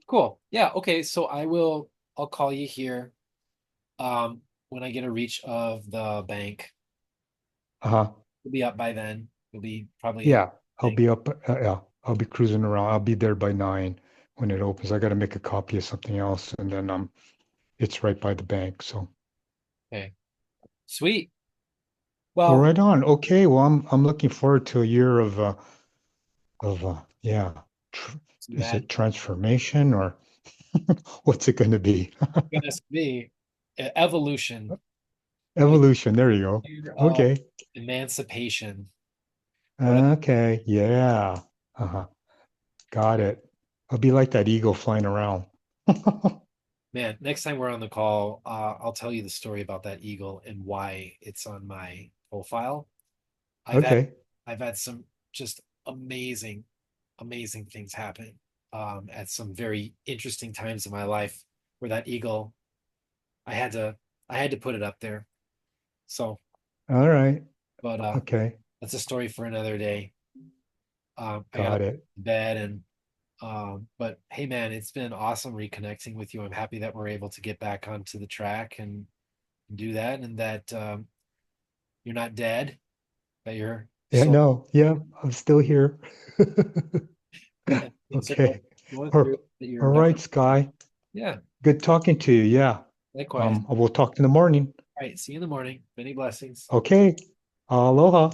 Cool. Yeah. Okay. So I'll call you here when I get a reach of the bank. Uh-huh. You'll be up by then. You'll be probably at Yeah, I'll bank. be up. Yeah, I'll be cruising around. I'll be there by 9 when it opens. I got to make a copy of something else, and then it's right by the bank. So, Okay. Sweet. well, Well, right on. Okay, well, I'm looking forward to a year of yeah. Tr see Is that. it transformation or what's it going to be? Goodness me. Evolution. A Evolution. There you go. year of Okay. emancipation. What Okay. Yeah. Uh-huh. Got it. I'll be like that eagle flying around. Man, next time we're on the call, I'll tell you the story about that eagle and why it's on my profile. I've had Okay. I've had some just amazing, amazing things happen at some very interesting times in my life where that eagle, I had to I had to put it up there. So, All right. but Okay. that's a story for another day. I gotta Got it. bed and but hey man, it's been awesome reconnecting with you. I'm happy that we're able to get back onto the track and do that and that you're not dead, that you're Yeah, still no, yeah, I'm still here. and things are Okay. going All, through that you're all not. right, Sky. Yeah, Good talking to you. Yeah. likewise. I will talk in the morning. All right, see you in the morning. Many blessings. Okay. Aloha.